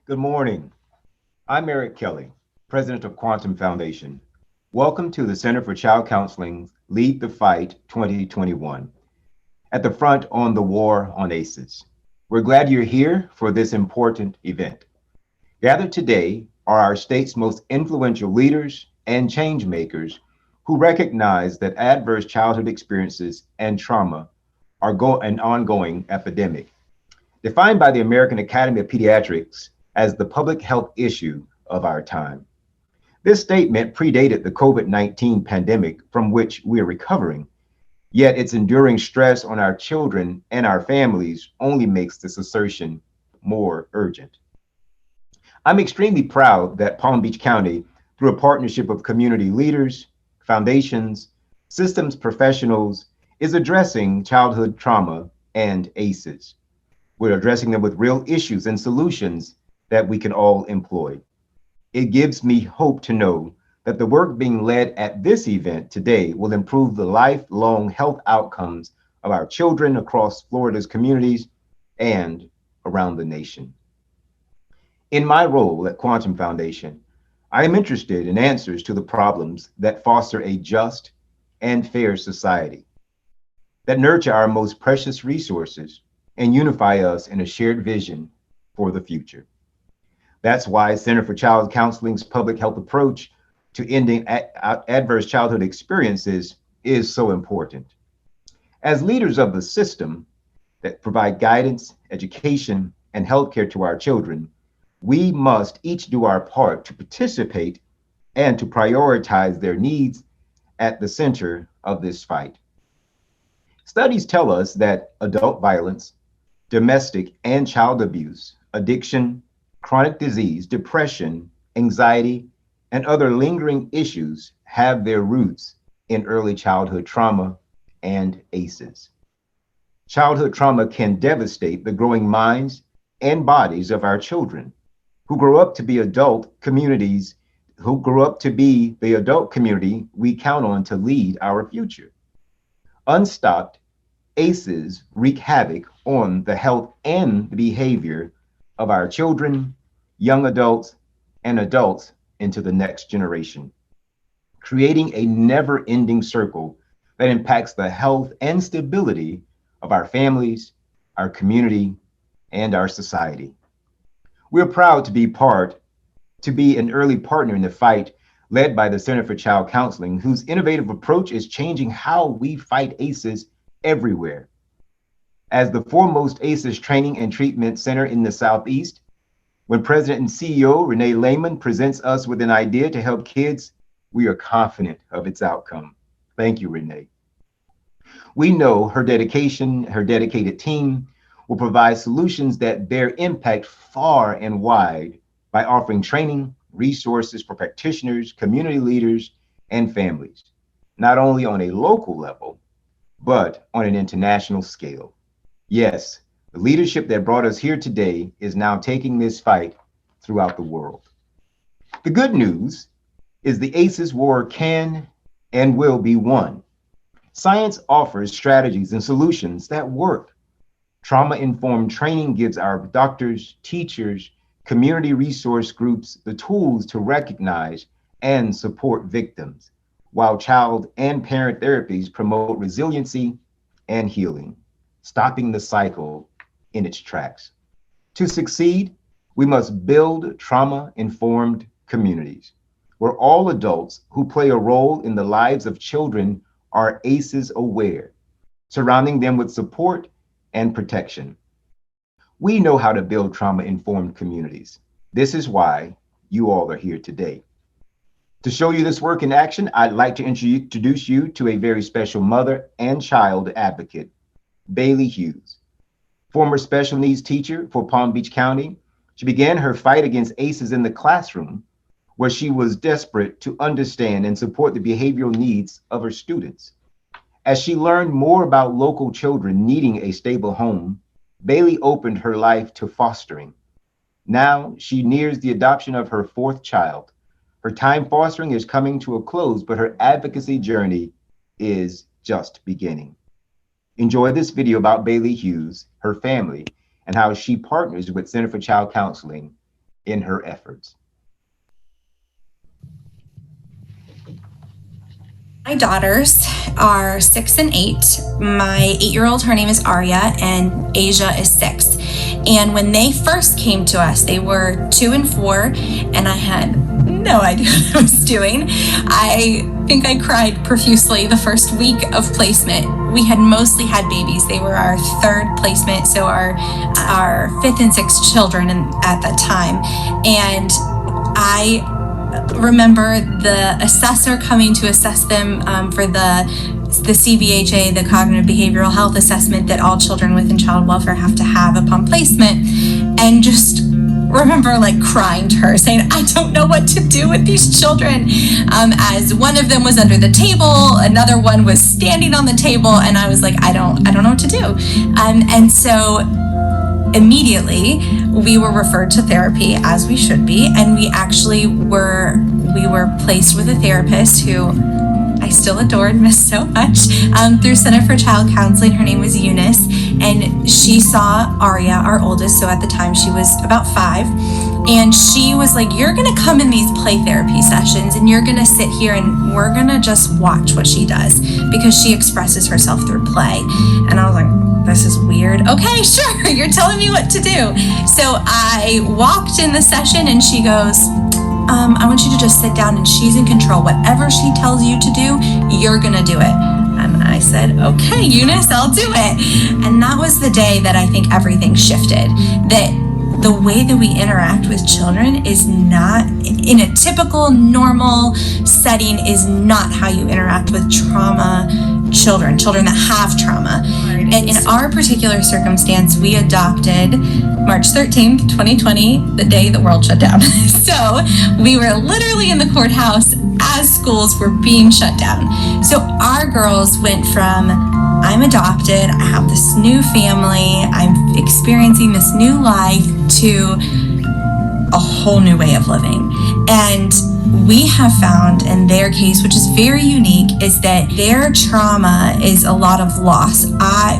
Good morning. I'm Eric Kelly, President of Quantum Foundation. Welcome to the Center for Child Counseling's Lead the Fight 2021, at the front on the war on ACEs. We're glad you're here for this important event. Gathered today are our state's most influential leaders and change makers who recognize that adverse childhood experiences and trauma are an ongoing epidemic, defined by the American Academy of Pediatrics as the public health issue of our time. This statement predated the COVID-19 pandemic from which we are recovering, yet its enduring stress on our children and our families only makes this assertion more urgent. I'm extremely proud that Palm Beach County, through a partnership of community leaders, foundations, systems professionals, is addressing childhood trauma and ACEs. We're addressing them with real issues and solutions that we can all employ. It gives me hope to know that the work being led at this event today will improve the lifelong health outcomes of our children across Florida's communities and around the nation. In my role at Quantum Foundation, I am interested in answers to the problems that foster a just and fair society, that nurture our most precious resources and unify us in a shared vision for the future. That's why Center for Child Counseling's public health approach to ending adverse childhood experiences is so important. As leaders of the system that provide guidance, education, and healthcare to our children, we must each do our part to participate and to prioritize their needs at the center of this fight. Studies tell us that adult violence, domestic and child abuse, addiction, chronic disease, depression, anxiety, and other lingering issues have their roots in early childhood trauma and ACEs. Childhood trauma can devastate the growing minds and bodies of our children who grow up to be the adult community we count on to lead our future. Unstopped, ACEs wreak havoc on the health and the behavior of our children, young adults, and adults into the next generation, creating a never-ending circle that impacts the health and stability of our families, our community, and our society. We're proud to be an early partner in the fight led by the Center for Child Counseling, whose innovative approach is changing how we fight ACEs everywhere. As the foremost ACEs training and treatment center in the Southeast, when President and CEO Renee Lehman presents us with an idea to help kids, we are confident of its outcome. Thank you, Renee. We know her dedicated team will provide solutions that bear impact far and wide by offering training, resources for practitioners, community leaders, and families, not only on a local level, but on an international scale. Yes, the leadership that brought us here today is now taking this fight throughout the world. The good news is the ACEs war can and will be won. Science offers strategies and solutions that work. Trauma-informed training gives our doctors, teachers, community resource groups the tools to recognize and support victims, while child and parent therapies promote resiliency and healing, stopping the cycle in its tracks. To succeed, we must build trauma-informed communities where all adults who play a role in the lives of children are ACEs aware, surrounding them with support and protection. We know how to build trauma-informed communities. This is why you all are here today. To show you this work in action, I'd like to introduce you to a very special mother and child advocate, Bailey Hughes. Former special needs teacher for Palm Beach County, she began her fight against ACEs in the classroom, where she was desperate to understand and support the behavioral needs of her students. As she learned more about local children needing a stable home, Bailey opened her life to fostering. Now she nears the adoption of her fourth child. Her time fostering is coming to a close, but her advocacy journey is just beginning. Enjoy this video about Bailey Hughes, her family, and how she partners with Center for Child Counseling in her efforts. My daughters are 6 and 8. My 8-year-old, her name is Arya, and Asia is 6. And when they first came to us, they were 2 and 4, and I had no idea what I was doing. I think I cried profusely the first week of placement. We had mostly had babies. They were our 3rd placement, so our 5th and 6th children at that time. And I remember the assessor coming to assess them for the CBHA, the cognitive behavioral health assessment that all children within child welfare have to have upon placement, and just remember like crying to her, saying, I don't know what to do with these children, as one of them was under the table, another one was standing on the table, and I was like, I don't know what to do. And so immediately we were referred to therapy, as we should be, and we actually were placed with a therapist who I still adored, missed so much, through Center for Child Counseling. Her name was Eunice, and she saw Arya, our oldest, so at the time she was about 5, and she was like, you're gonna come in these play therapy sessions and you're gonna sit here and we're gonna just watch what she does, because she expresses herself through play. And I was like, this is weird. Okay, sure, you're telling me what to do. So I walked in the session and she goes, I want you to just sit down and she's in control. Whatever she tells you to do, you're gonna do it. And I said, okay, Eunice, I'll do it. And that was the day that I think everything shifted. That the way that we interact with children is not, in a typical, normal setting, is not how you interact with trauma children that have trauma. And in our particular circumstance, we adopted March 13th, 2020, the day the world shut down. So we were literally in the courthouse as schools were being shut down. So our girls went from, I'm adopted, I have this new family, I'm experiencing this new life, to a whole new way of living. And we have found in their case, which is very unique, is that their trauma is a lot of loss.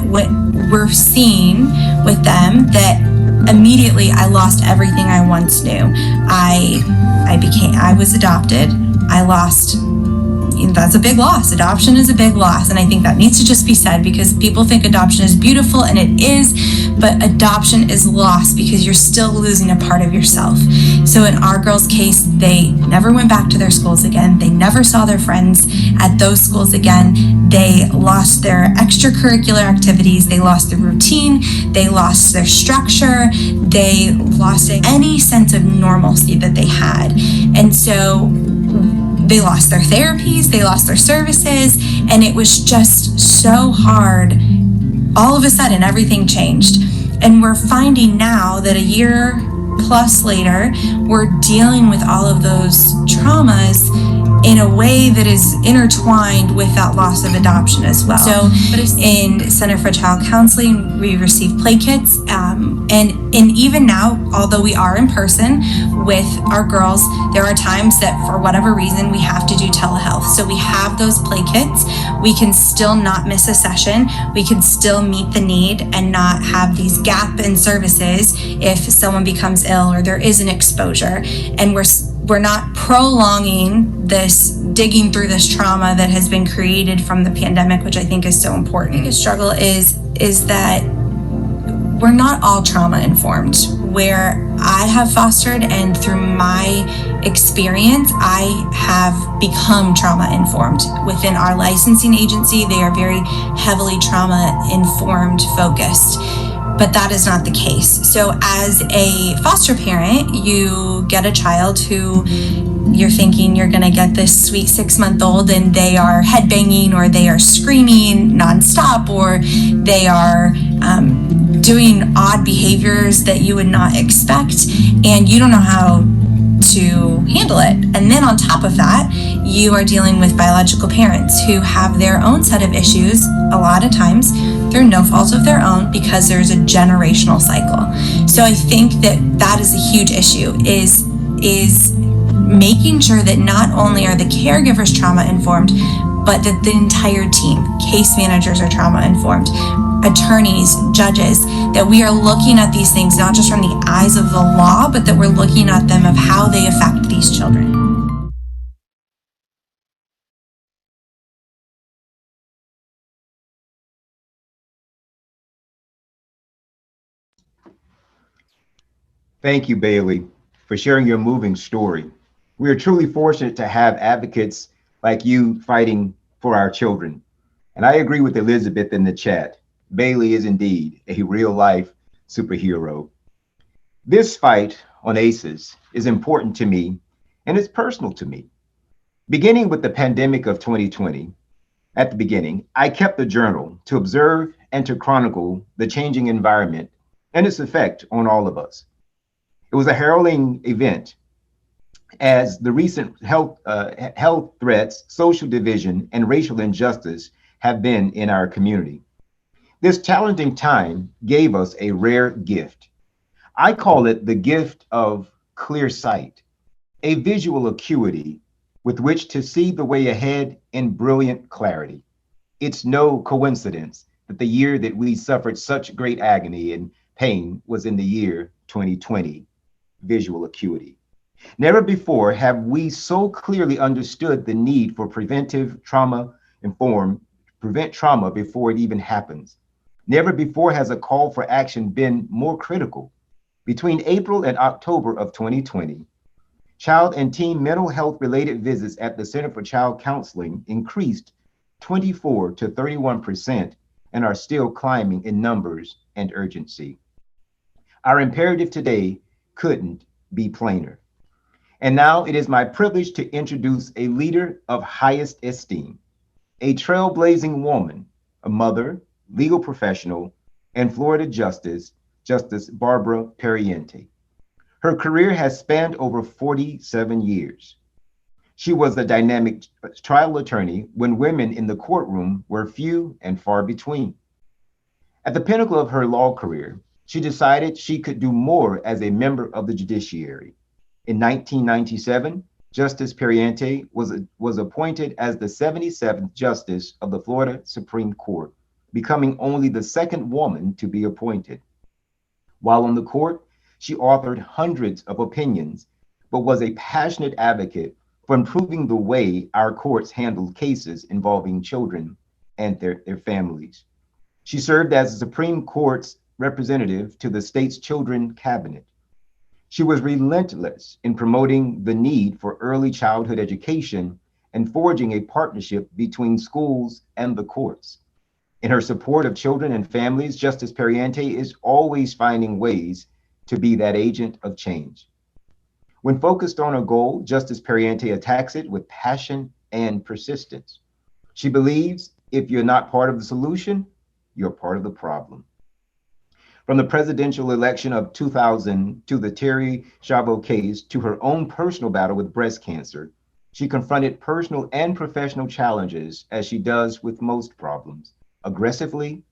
What we're seeing with them, that immediately I lost everything I once knew. I was adopted. I lost. That's a big loss. Adoption is a big loss. And I think that needs to just be said, because people think adoption is beautiful, and it is, but adoption is loss because you're still losing a part of yourself. So in our girls' case, they never went back to their schools again. They never saw their friends at those schools again. They lost their extracurricular activities. They lost their routine. They lost their structure. They lost any sense of normalcy that they had. And so they lost their therapies, they lost their services, and it was just so hard. All of a sudden, everything changed. And we're finding now that a year plus later, we're dealing with all of those traumas in a way that is intertwined with that loss of adoption as well. So in Center for Child Counseling, we receive play kits, and even now, although we are in person with our girls, there are times that for whatever reason we have to do telehealth. So we have those play kits. We can still not miss a session. We can still meet the need and not have these gap in services if someone becomes ill or there is an exposure. And we're not prolonging this, digging through this trauma that has been created from the pandemic, which I think is so important. The struggle is that we're not all trauma informed. Where I have fostered, and through my experience, I have become trauma informed. Within our licensing agency, they are very heavily trauma informed focused. But that is not the case. So as a foster parent, you get a child who you're thinking you're gonna get this sweet 6-month-old and they are headbanging, or they are screaming nonstop, or they are doing odd behaviors that you would not expect, and you don't know how to handle it. And then on top of that, you are dealing with biological parents who have their own set of issues, a lot of times through no fault of their own, because there's a generational cycle. So I think that is a huge issue, is making sure that not only are the caregivers trauma informed, but that the entire team, case managers, are trauma informed, attorneys, judges, that we are looking at these things not just from the eyes of the law, but that we're looking at them of how they affect these children. Thank you, Bailey, for sharing your moving story. We are truly fortunate to have advocates like you fighting for our children. And I agree with Elizabeth in the chat. Bailey is indeed a real life superhero. This fight on ACEs is important to me and it's personal to me. Beginning with the pandemic of 2020, at the beginning, I kept a journal to observe and to chronicle the changing environment and its effect on all of us. It was a harrowing event as the recent health threats, social division, and racial injustice have been in our community. This challenging time gave us a rare gift. I call it the gift of clear sight, a visual acuity with which to see the way ahead in brilliant clarity. It's no coincidence that the year that we suffered such great agony and pain was in the year 2020, visual acuity. Never before have we so clearly understood the need for preventive trauma informed, prevent trauma before it even happens. Never before has a call for action been more critical. Between April and October of 2020, child and teen mental health related visits at the Center for Child Counseling increased 24 to 31% and are still climbing in numbers and urgency. Our imperative today couldn't be plainer. And now it is my privilege to introduce a leader of highest esteem, a trailblazing woman, a mother, legal professional, and Florida Justice Barbara Perriente. Her career has spanned over 47 years. She was a dynamic trial attorney when women in the courtroom were few and far between. At the pinnacle of her law career, she decided she could do more as a member of the judiciary. In 1997, Justice Perriente was appointed as the 77th Justice of the Florida Supreme Court, becoming only the second woman to be appointed. While on the court, she authored hundreds of opinions, but was a passionate advocate for improving the way our courts handled cases involving children and their families. She served as the Supreme Court's representative to the state's children cabinet. She was relentless in promoting the need for early childhood education and forging a partnership between schools and the courts. In her support of children and families, Justice Perriente is always finding ways to be that agent of change. When focused on a goal, Justice Perriente attacks it with passion and persistence. She believes if you're not part of the solution, you're part of the problem. From the presidential election of 2000 to the Terry Chavot case to her own personal battle with breast cancer, she confronted personal and professional challenges as she does with most problems, aggressively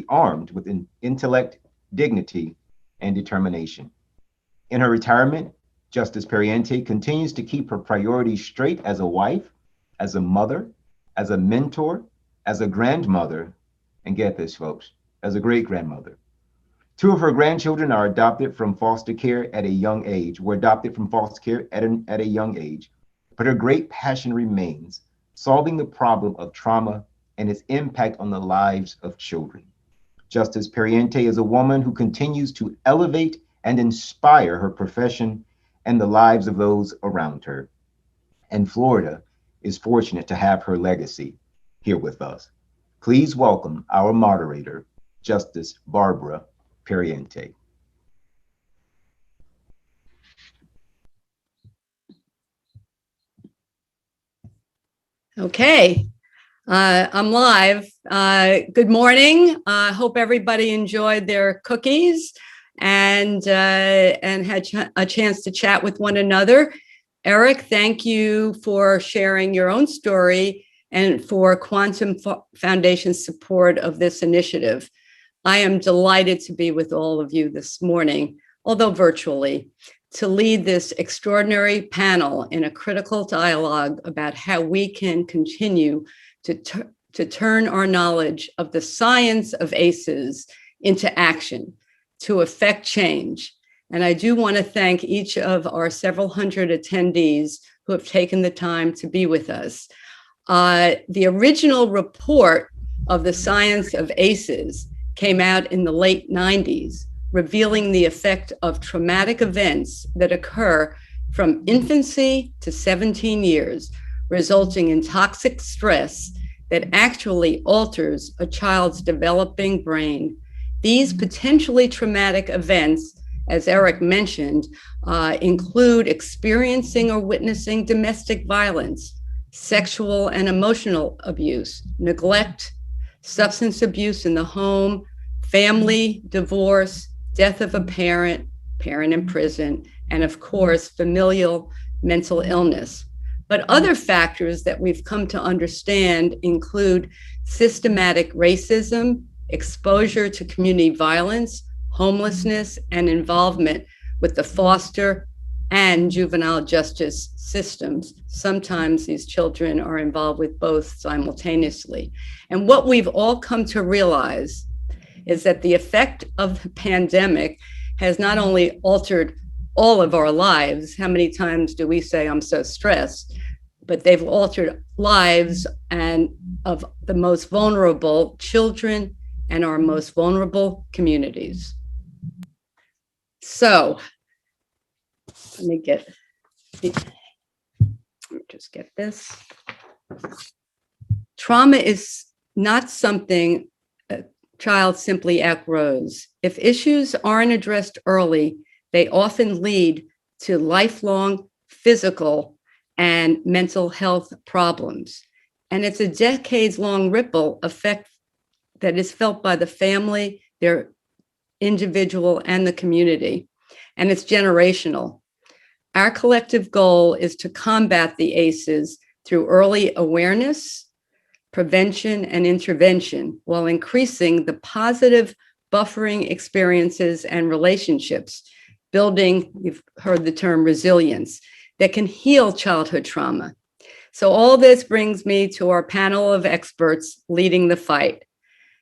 armed with intellect, dignity, and determination. In her retirement, Justice Perriente continues to keep her priorities straight as a wife, as a mother, as a mentor, as a grandmother, and get this, folks, as a great-grandmother. Two of her grandchildren are adopted from foster care at a young age, but her great passion remains solving the problem of trauma and its impact on the lives of children. Justice Perriente is a woman who continues to elevate and inspire her profession and the lives of those around her. And Florida is fortunate to have her legacy here with us. Please welcome our moderator, Justice Barbara Perriente. Okay, I'm live. Good morning. I hope everybody enjoyed their cookies and had a chance to chat with one another. Eric, thank you for sharing your own story and for Quantum Foundation's support of this initiative. I am delighted to be with all of you this morning, although virtually, to lead this extraordinary panel in a critical dialogue about how we can continue to turn our knowledge of the science of ACEs into action to affect change. And I do want to thank each of our several hundred attendees who have taken the time to be with us. The original report of the science of ACEs came out in the late 90s, revealing the effect of traumatic events that occur from infancy to 17 years, resulting in toxic stress that actually alters a child's developing brain. These potentially traumatic events, as Eric mentioned, include experiencing or witnessing domestic violence, sexual and emotional abuse, neglect, substance abuse in the home, family divorce, death of a parent in prison, and of course, familial mental illness. But other factors that we've come to understand include systematic racism, exposure to community violence, homelessness, and involvement with the foster and juvenile justice systems. Sometimes these children are involved with both simultaneously. And what we've all come to realize is that the effect of the pandemic has not only altered all of our lives. How many times do we say, I'm so stressed? But they've altered lives and of the most vulnerable children and our most vulnerable communities. So let me just get this. Trauma is not something a child simply outgrows. If issues aren't addressed early, they often lead to lifelong physical and mental health problems. And it's a decades-long ripple effect that is felt by the family, their individual, and the community. And it's generational. Our collective goal is to combat the ACEs through early awareness, prevention, and intervention, while increasing the positive buffering experiences and relationships, building, you've heard the term resilience, that can heal childhood trauma. So all this brings me to our panel of experts leading the fight.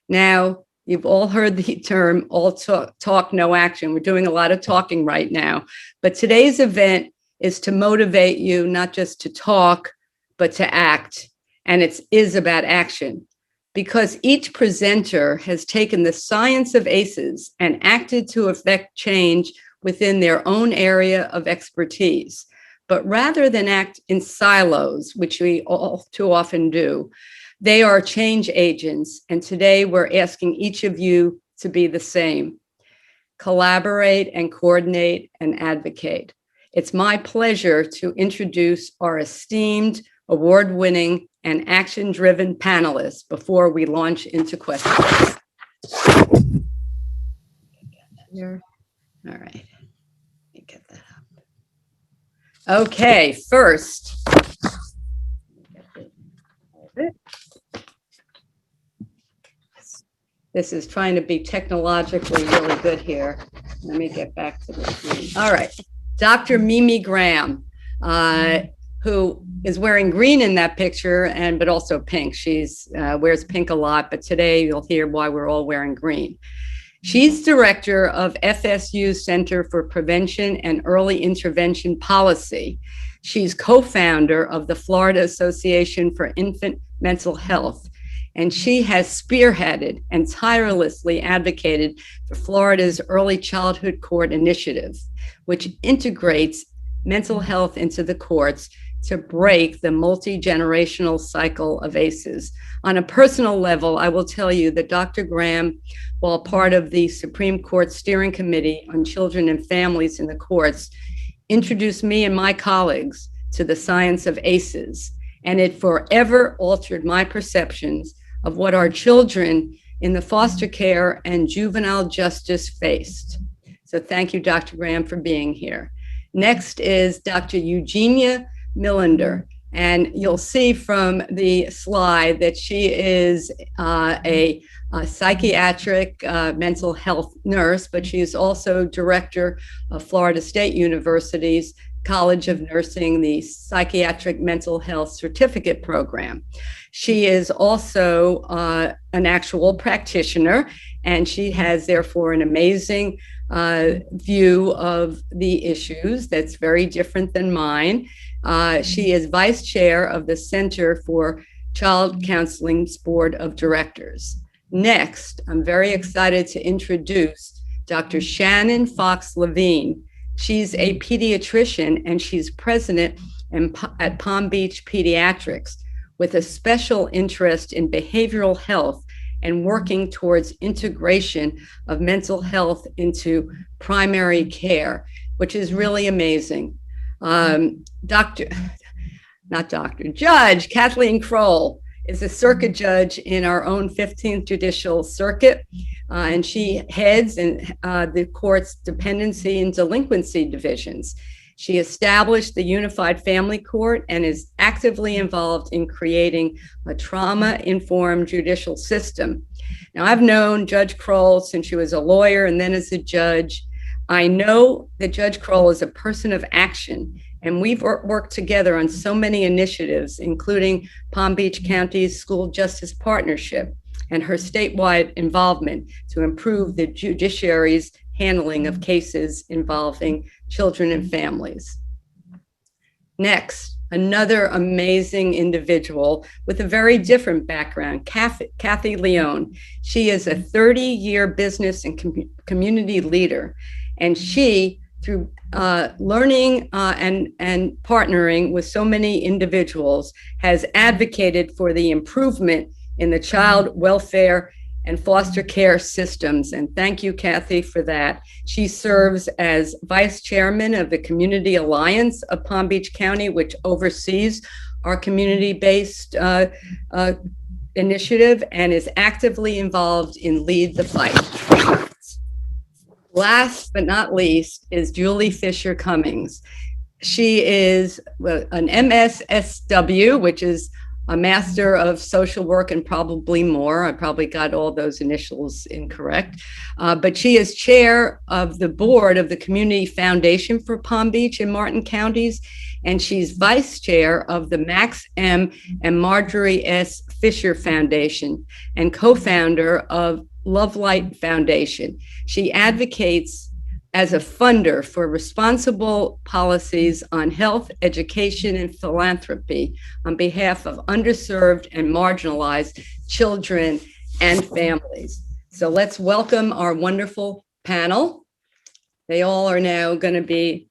Now, you've all heard the term all talk, no action. We're doing a lot of talking right now, but today's event is to motivate you not just to talk, but to act. And it is about action, because each presenter has taken the science of ACEs and acted to affect change within their own area of expertise. But rather than act in silos, which we all too often do, they are change agents. And today we're asking each of you to be the same. Collaborate and coordinate and advocate. It's my pleasure to introduce our esteemed, award-winning, and action-driven panelists before we launch into questions. Here. All right. Let me get that up. Okay, first. This is trying to be technologically really good here. Let me get back to the screen. All right. Dr. Mimi Graham, who is wearing green in that picture, but also pink. She's wears pink a lot, but today you'll hear why we're all wearing green. She's director of FSU's Center for Prevention and Early Intervention Policy. She's co-founder of the Florida Association for Infant Mental Health, and she has spearheaded and tirelessly advocated for Florida's Early Childhood Court Initiative, which integrates mental health into the courts to break the multi-generational cycle of ACEs. On a personal level, I will tell you that Dr. Graham, while part of the Supreme Court Steering Committee on Children and Families in the courts, introduced me and my colleagues to the science of ACEs, and it forever altered my perceptions of what our children in the foster care and juvenile justice faced. So thank you, Dr. Graham, for being here. Next is Dr. Eugenia Millander, and you'll see from the slide that she is a psychiatric mental health nurse, but she is also director of Florida State University's College of Nursing, the Psychiatric Mental Health Certificate Program. She is also an actual practitioner, and she has therefore an amazing view of the issues that's very different than mine. She is vice chair of the Center for Child Counseling's Board of Directors. Next, I'm very excited to introduce Dr. Shannon Fox Levine. She's a pediatrician, and she's president at Palm Beach Pediatrics, with a special interest in behavioral health and working towards integration of mental health into primary care, which is really amazing. Judge Kathleen Kroll is a circuit judge in our own 15th Judicial Circuit, and she heads the court's dependency and delinquency divisions. She established the Unified Family Court and is actively involved in creating a trauma-informed judicial system. Now, I've known Judge Kroll since she was a lawyer and then as a judge. I know that Judge Kroll is a person of action, and we've worked together on so many initiatives, including Palm Beach County's School Justice Partnership and her statewide involvement to improve the judiciary's handling of cases involving children and families. Next, another amazing individual with a very different background, Kathy Leone. She is a 30-year business and community leader, and she, through learning and partnering with so many individuals, has advocated for the improvement in the child welfare and foster care systems. And thank you, Kathy, for that. She serves as vice chairman of the Community Alliance of Palm Beach County, which oversees our community-based initiative and is actively involved in Lead the Fight. Last but not least is Julie Fisher Cummings. She is an MSSW, which is a Master of Social Work and probably more. I probably got all those initials incorrect. But she is chair of the board of the Community Foundation for Palm Beach and Martin counties. And she's vice chair of the Max M. and Marjorie S. Fisher Foundation and co-founder of Love Light Foundation. She advocates as a funder for responsible policies on health, education, and philanthropy on behalf of underserved and marginalized children and families. So let's welcome our wonderful panel. They all are now going to be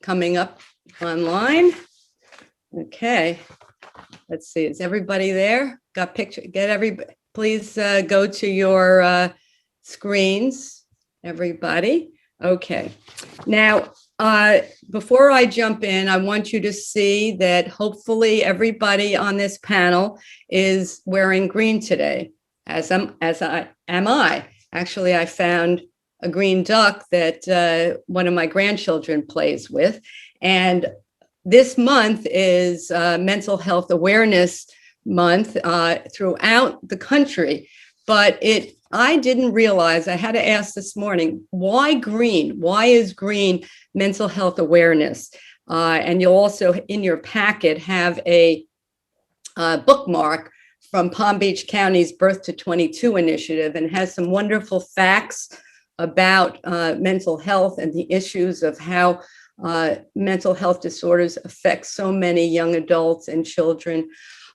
coming up online. Okay, let's see, is everybody there? Got picture? Get everybody. Please go to your screens, everybody. Okay. Now, before I jump in, I want you to see that hopefully everybody on this panel is wearing green today, as I am. Actually, I found a green duck that one of my grandchildren plays with. And this month is Mental Health Awareness Month throughout the country, but I didn't realize, I had to ask this morning, why green? Why is green mental health awareness? And you'll also in your packet have a bookmark from Palm Beach County's Birth to 22 initiative, and has some wonderful facts about mental health and the issues of how mental health disorders affect so many young adults and children.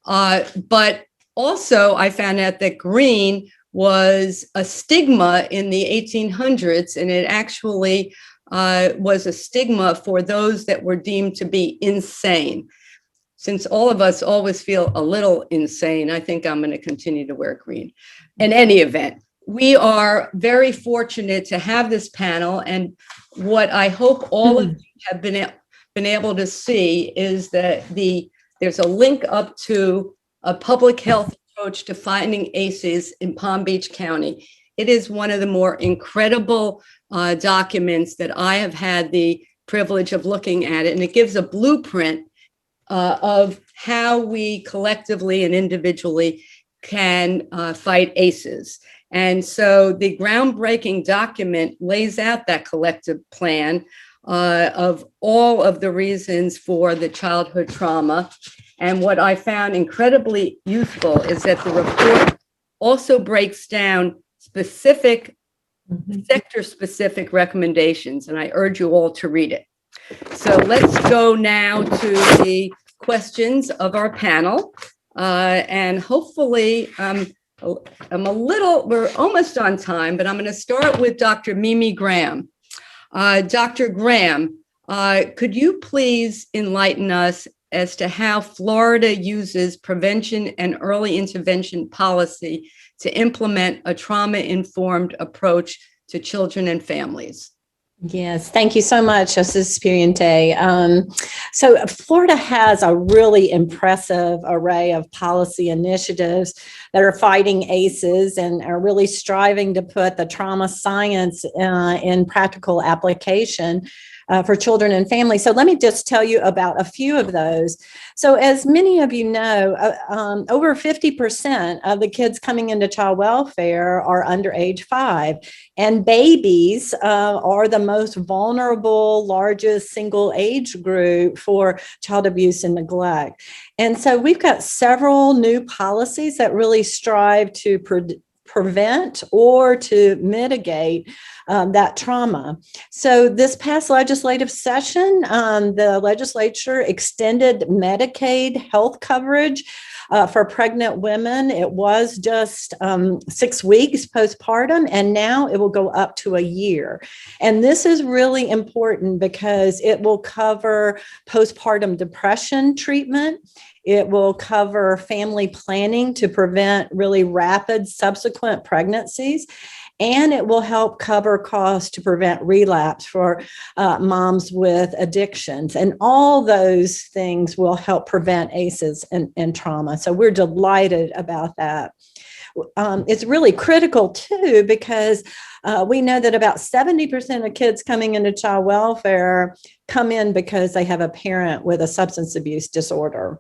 But also I found out that green was a stigma in the 1800s, and it actually was a stigma for those that were deemed to be insane. Since all of us always feel a little insane, I think I'm going to continue to wear green. In any event, we are very fortunate to have this panel, and what I hope all of you have been able to see is that there's a link up to a public health approach to finding ACEs in Palm Beach County. It is one of the more incredible documents that I have had the privilege of looking at it, and it gives a blueprint of how we collectively and individually can fight ACEs. And so the groundbreaking document lays out that collective plan of all of the reasons for the childhood trauma. And what I found incredibly useful is that the report also breaks down specific sector-specific recommendations, and I urge you all to read it. So let's go now to the questions of our panel. And hopefully, we're almost on time, but I'm going to start with Dr. Mimi Graham. Dr. Graham, could you please enlighten us as to how Florida uses prevention and early intervention policy to implement a trauma-informed approach to children and families? Yes, thank you so much, Justice Perriente. So Florida has a really impressive array of policy initiatives that are fighting ACEs and are really striving to put the trauma science in practical application for children and families. So let me just tell you about a few of those. So as many of you know, over 50% of the kids coming into child welfare are under age 5, and babies are the most vulnerable, largest single age group for child abuse and neglect. And so we've got several new policies that really strive to prevent or to mitigate that trauma. So this past legislative session, the legislature extended Medicaid health coverage for pregnant women. It was just 6 weeks postpartum, and now it will go up to a year. And this is really important because it will cover postpartum depression treatment. It will cover family planning to prevent really rapid subsequent pregnancies. And it will help cover costs to prevent relapse for moms with addictions. And all those things will help prevent ACEs and trauma. So we're delighted about that. It's really critical, too, because we know that about 70% of kids coming into child welfare come in because they have a parent with a substance abuse disorder.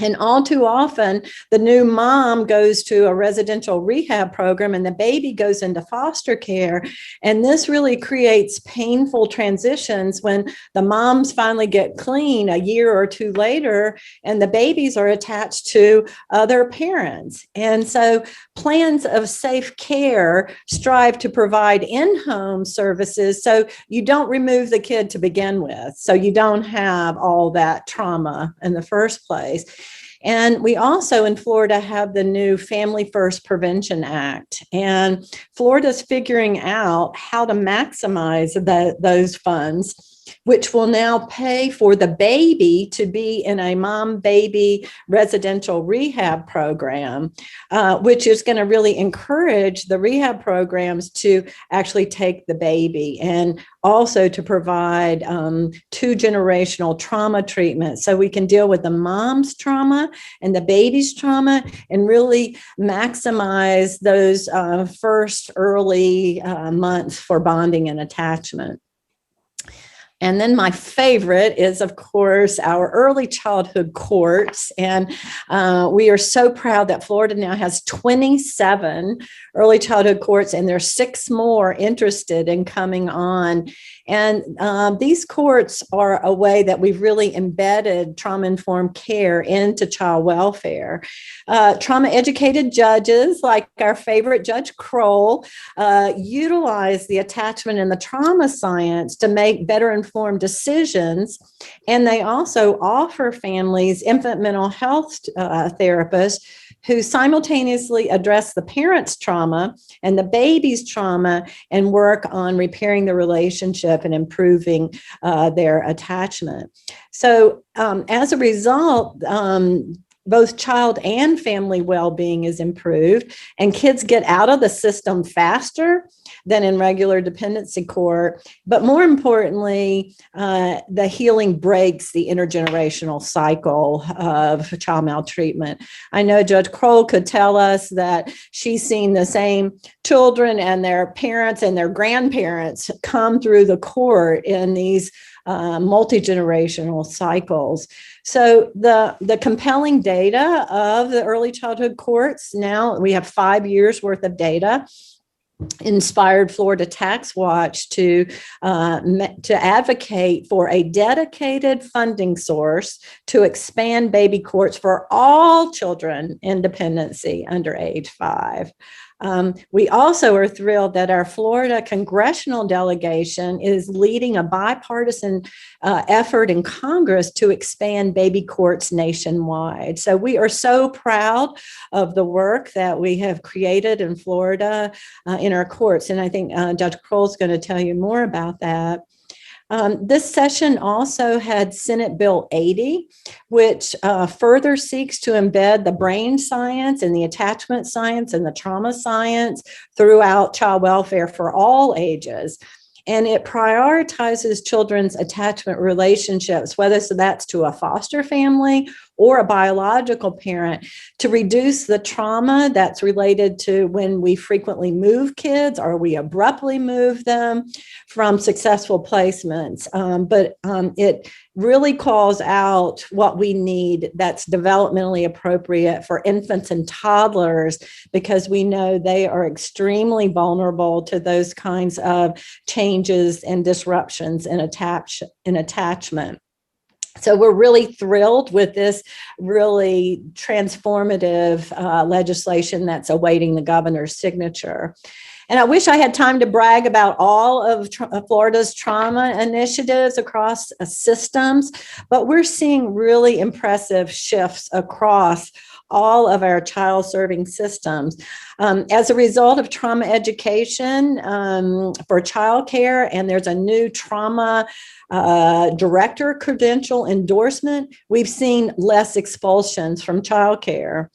And all too often, the new mom goes to a residential rehab program and the baby goes into foster care. And this really creates painful transitions when the moms finally get clean a year or two later and the babies are attached to other parents. And so plans of safe care strive to provide in-home services so you don't remove the kid to begin with, so you don't have all that trauma in the first place. And we also in Florida have the new Family First Prevention Act. And Florida's figuring out how to maximize those funds, which will now pay for the baby to be in a mom-baby residential rehab program, which is going to really encourage the rehab programs to actually take the baby and also to provide 2-generational trauma treatment so we can deal with the mom's trauma and the baby's trauma and really maximize those first early months for bonding and attachment. And then my favorite is, of course, our early childhood courts. And we are so proud that Florida now has 27 early childhood courts, and there's 6 more interested in coming on. And these courts are a way that we've really embedded trauma-informed care into child welfare. Trauma-educated judges, like our favorite Judge Kroll, utilize the attachment and the trauma science to make better informed decisions. And they also offer families infant mental health therapists who simultaneously address the parent's trauma and the baby's trauma and work on repairing the relationship and improving their attachment. So as a result, both child and family well-being is improved, and kids get out of the system faster than in regular dependency court. But more importantly, the healing breaks the intergenerational cycle of child maltreatment. I know Judge Kroll could tell us that she's seen the same children and their parents and their grandparents come through the court in these multi-generational cycles. So the compelling data of the early childhood courts, now we have 5 years worth of data, inspired Florida Tax Watch to advocate for a dedicated funding source to expand baby courts for all children in dependency under age 5. We also are thrilled that our Florida congressional delegation is leading a bipartisan effort in Congress to expand baby courts nationwide. So we are so proud of the work that we have created in Florida in our courts. And I think Judge Kroll is going to tell you more about that. This session also had Senate Bill 80, which further seeks to embed the brain science and the attachment science and the trauma science throughout child welfare for all ages. And it prioritizes children's attachment relationships, whether that's to a foster family or a biological parent, to reduce the trauma that's related to when we frequently move kids or we abruptly move them from successful placements. But it really calls out what we need that's developmentally appropriate for infants and toddlers, because we know they are extremely vulnerable to those kinds of changes and disruptions in attachment. So we're really thrilled with this really transformative legislation that's awaiting the governor's signature. And I wish I had time to brag about all of Florida's trauma initiatives across systems, but we're seeing really impressive shifts across all of our child serving systems. As a result of trauma education for childcare, and there's a new trauma director credential endorsement, we've seen less expulsions from childcare.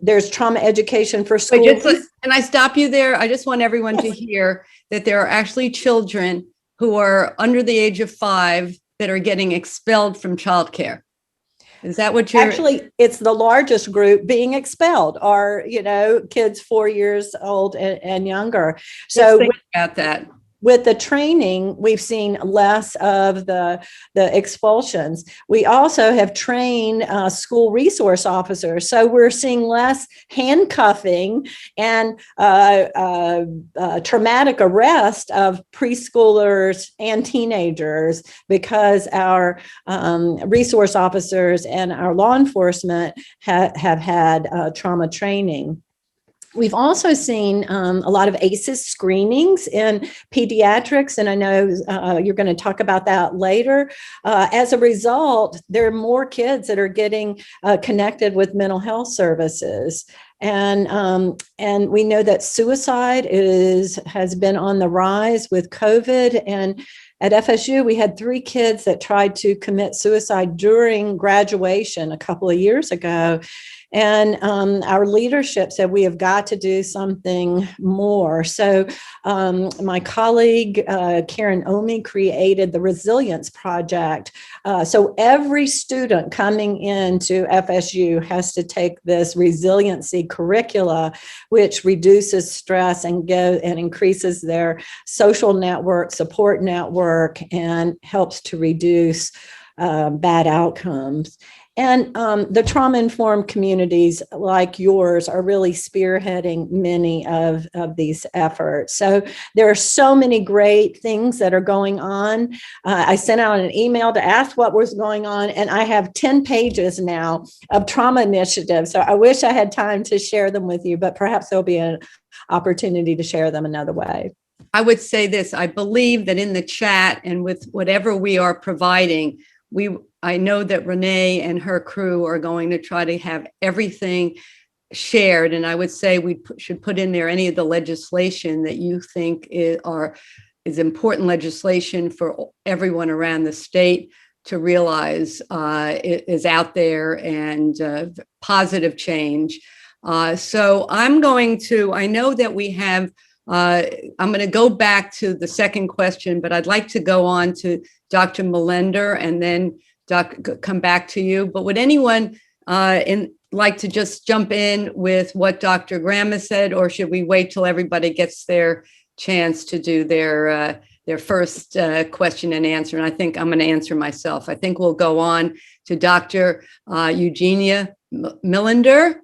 There's trauma education for schools. Can I stop you there? I just want everyone to hear that there are actually children who are under the age of 5 that are getting expelled from childcare. Is that what you're... Actually, it's the largest group being expelled are, kids 4 years old and younger. So think about that. With the training, we've seen less of the expulsions. We also have trained school resource officers. So we're seeing less handcuffing and traumatic arrest of preschoolers and teenagers, because our resource officers and our law enforcement have had trauma training. We've also seen a lot of ACEs screenings in pediatrics, and I know you're going to talk about that later. As a result, there are more kids that are getting connected with mental health services. And we know that suicide has been on the rise with COVID. And at FSU, we had 3 kids that tried to commit suicide during graduation a couple of years ago. And our leadership said we have got to do something more. So my colleague, Karen Omi, created the Resilience Project. So every student coming into FSU has to take this resiliency curricula, which reduces stress and increases their social network, support network, and helps to reduce bad outcomes. And the trauma-informed communities like yours are really spearheading many of these efforts. So there are so many great things that are going on. I sent out an email to ask what was going on, and I have 10 pages now of trauma initiatives. So I wish I had time to share them with you, but perhaps there'll be an opportunity to share them another way. I would say this. I believe that in the chat and with whatever we are providing, I know that Renee and her crew are going to try to have everything shared. And I would say we should put in there any of the legislation that you think is important legislation for everyone around the state to realize it is out there and positive change. So I know that we have, I'm going to go back to the second question, but I'd like to go on to Dr. Millender and then come back to you. But would anyone like to just jump in with what Dr. Graham has said, or should we wait till everybody gets their chance to do their first question and answer? And I think I'm going to answer myself. I think we'll go on to Dr. Eugenia Millender.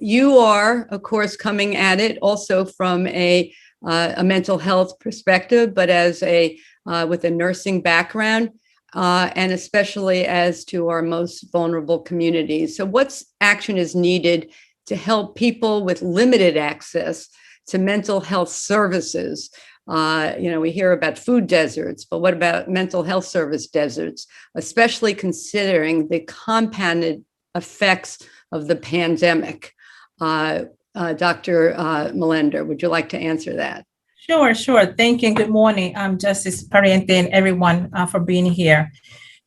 You are, of course, coming at it also from a mental health perspective, but as with a nursing background, and especially as to our most vulnerable communities. So what action is needed to help people with limited access to mental health services? We hear about food deserts, but what about mental health service deserts, especially considering the compounded effects of the pandemic? Dr. Millander, would you like to answer that? Sure. Thank you. And good morning, Justice Perriente and everyone for being here.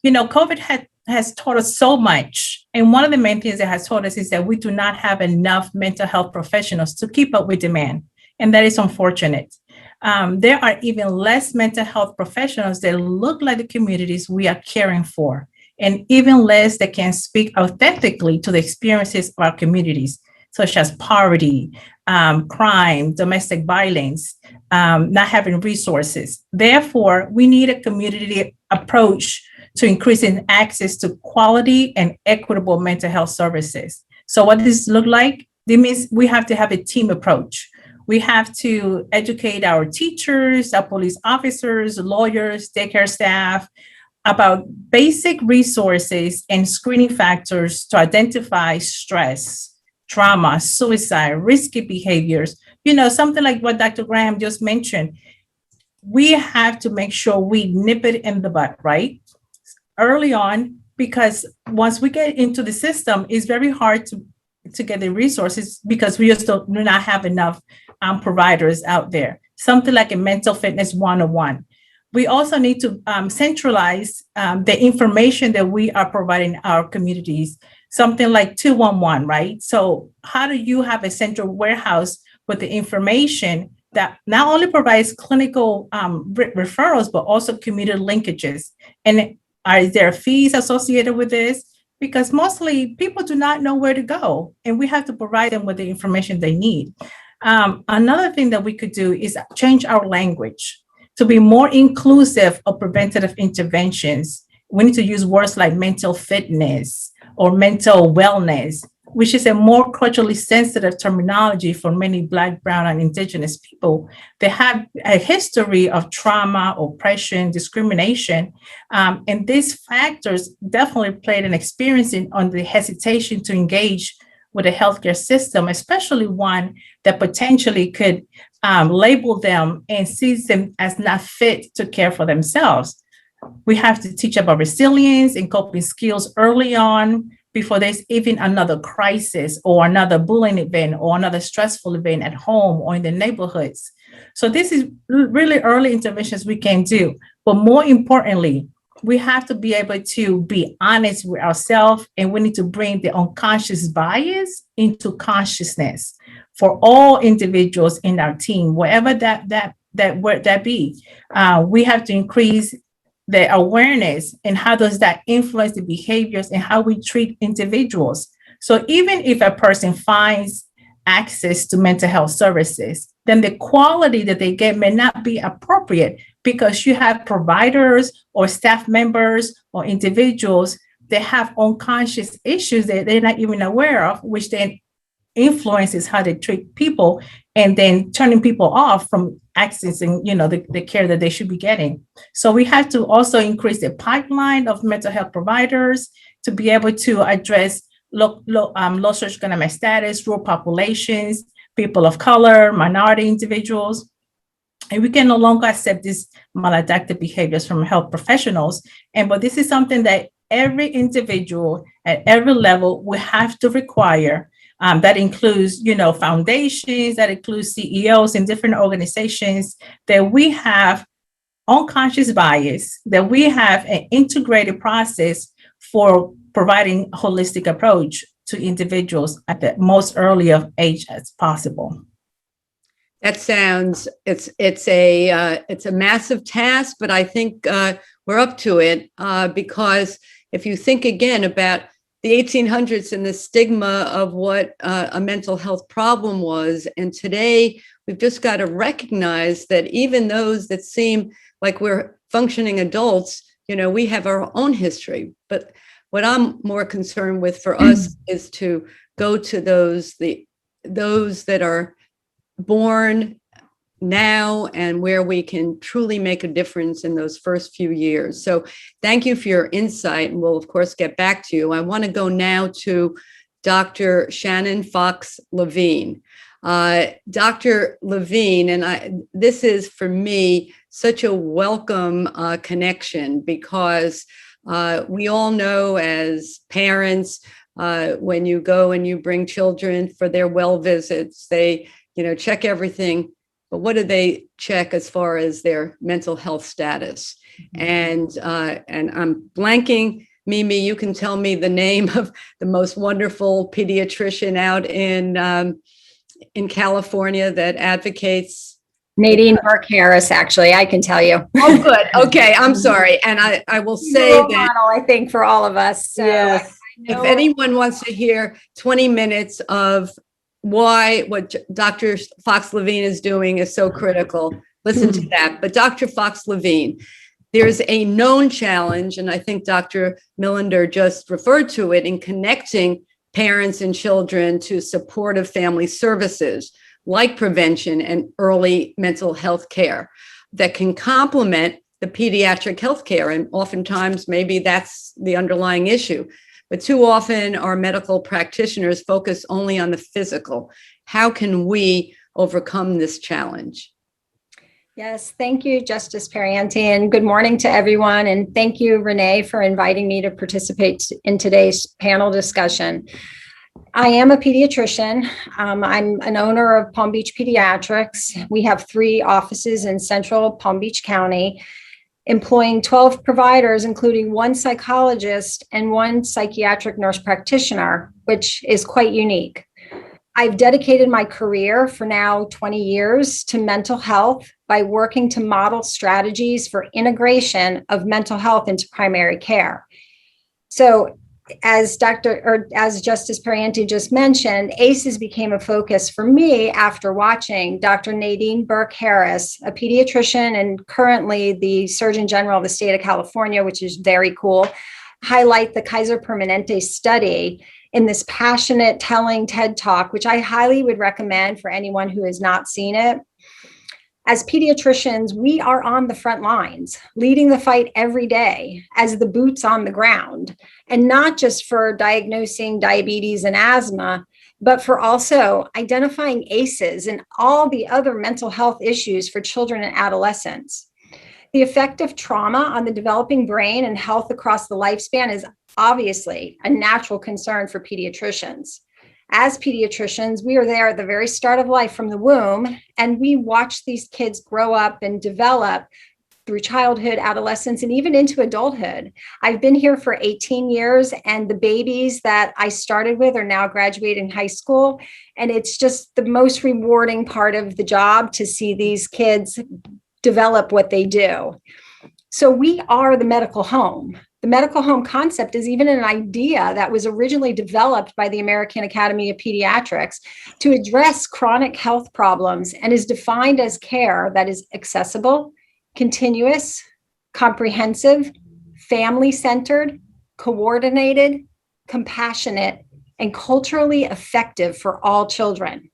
COVID has taught us so much. And one of the main things it has taught us is that we do not have enough mental health professionals to keep up with demand. And that is unfortunate. There are even less mental health professionals that look like the communities we are caring for, and even less that can speak authentically to the experiences of our communities, such as poverty, crime, domestic violence, not having resources. Therefore, we need a community approach to increasing access to quality and equitable mental health services. So what does this look like? It means we have to have a team approach. We have to educate our teachers, our police officers, lawyers, daycare staff about basic resources and screening factors to identify stress, trauma, suicide, risky behaviors, something like what Dr. Graham just mentioned. We have to make sure we nip it in the bud, right? Early on, because once we get into the system, it's very hard to get the resources because we just do not have enough providers out there. Something like a mental fitness 101. We also need to centralize the information that we are providing our communities, something like 211, right? So how do you have a central warehouse with the information that not only provides clinical referrals, but also community linkages? And are there fees associated with this? Because mostly people do not know where to go, and we have to provide them with the information they need. Another thing that we could do is change our language to be more inclusive of preventative interventions. We need to use words like mental fitness or mental wellness, which is a more culturally sensitive terminology for many Black, Brown, and Indigenous people. They have a history of trauma, oppression, discrimination, and these factors definitely played an experience on the hesitation to engage with the healthcare system, especially one that potentially could label them and sees them as not fit to care for themselves. We have to teach about resilience and coping skills early on before there's even another crisis or another bullying event or another stressful event at home or in the neighborhoods. So this is really early interventions we can do. But more importantly, we have to be able to be honest with ourselves, and we need to bring the unconscious bias into consciousness for all individuals in our team, wherever that be. We have to increase the awareness and how does that influence the behaviors and how we treat individuals. So even if a person finds access to mental health services, then the quality that they get may not be appropriate because you have providers or staff members or individuals that have unconscious issues that they're not even aware of, which then influences how they treat people and then turning people off from accessing, the care that they should be getting. So we have to also increase the pipeline of mental health providers to be able to address low socioeconomic status, rural populations, people of color, minority individuals. And we can no longer accept these maladaptive behaviors from health professionals. But this is something that every individual at every level will have to require. That includes, foundations, that includes CEOs in different organizations, that we have unconscious bias, that we have an integrated process for providing a holistic approach to individuals at the most early of age as possible. That sounds, it's a massive task, but I think we're up to it because if you think again about the 1800s and the stigma of what a mental health problem was, and today we've just got to recognize that even those that seem like we're functioning adults, we have our own history. But What I'm more concerned with for us is to go to those that are born now and where we can truly make a difference in those first few years. So thank you for your insight, and we'll of course get back to you. I want to go now to Dr. Shannon Fox Levine. Dr. Levine, and this is for me such a welcome connection, because we all know as parents, when you go and you bring children for their well visits, they check everything. But what do they check as far as their mental health status? And I'm blanking. Mimi, you can tell me the name of the most wonderful pediatrician out in California that advocates. Nadine Burke Harris, actually, I can tell you. Oh, good. Okay, I'm sorry. And I will say that model, I think, for all of us. So Yes. if anyone wants to hear 20 minutes of why what Dr. Fox Levine is doing is so critical, listen to that. But Dr. Fox Levine, there's a known challenge, and I think Dr. Millender just referred to it, in connecting parents and children to supportive family services like prevention and early mental health care that can complement the pediatric health care. And oftentimes, maybe that's the underlying issue. But too often, our medical practitioners focus only on the physical. How can we overcome this challenge? Yes, thank you, Justice Perriente, and good morning to everyone. And thank you, Renee, for inviting me to participate in today's panel discussion. I am a pediatrician. I'm an owner of Palm Beach Pediatrics. We have 3 offices in central Palm Beach County, employing 12 providers, including 1 psychologist and 1 psychiatric nurse practitioner, which is quite unique. I've dedicated my career for now 20 years to mental health by working to model strategies for integration of mental health into primary care. So as Justice Perriente just mentioned, ACEs became a focus for me after watching Dr. Nadine Burke Harris, a pediatrician and currently the Surgeon General of the state of California, which is very cool, highlight the Kaiser Permanente study in this passionate, telling TED Talk, which I highly would recommend for anyone who has not seen it. As pediatricians, we are on the front lines, leading the fight every day as the boots on the ground, and not just for diagnosing diabetes and asthma, but for also identifying ACEs and all the other mental health issues for children and adolescents. The effect of trauma on the developing brain and health across the lifespan is obviously a natural concern for pediatricians. As pediatricians, we are there at the very start of life from the womb, and we watch these kids grow up and develop through childhood, adolescence, and even into adulthood. I've been here for 18 years, and the babies that I started with are now graduating high school. And it's just the most rewarding part of the job to see these kids develop what they do. So we are the medical home. The medical home concept is even an idea that was originally developed by the American Academy of Pediatrics to address chronic health problems, and is defined as care that is accessible, continuous, comprehensive, family-centered, coordinated, compassionate, and culturally effective for all children.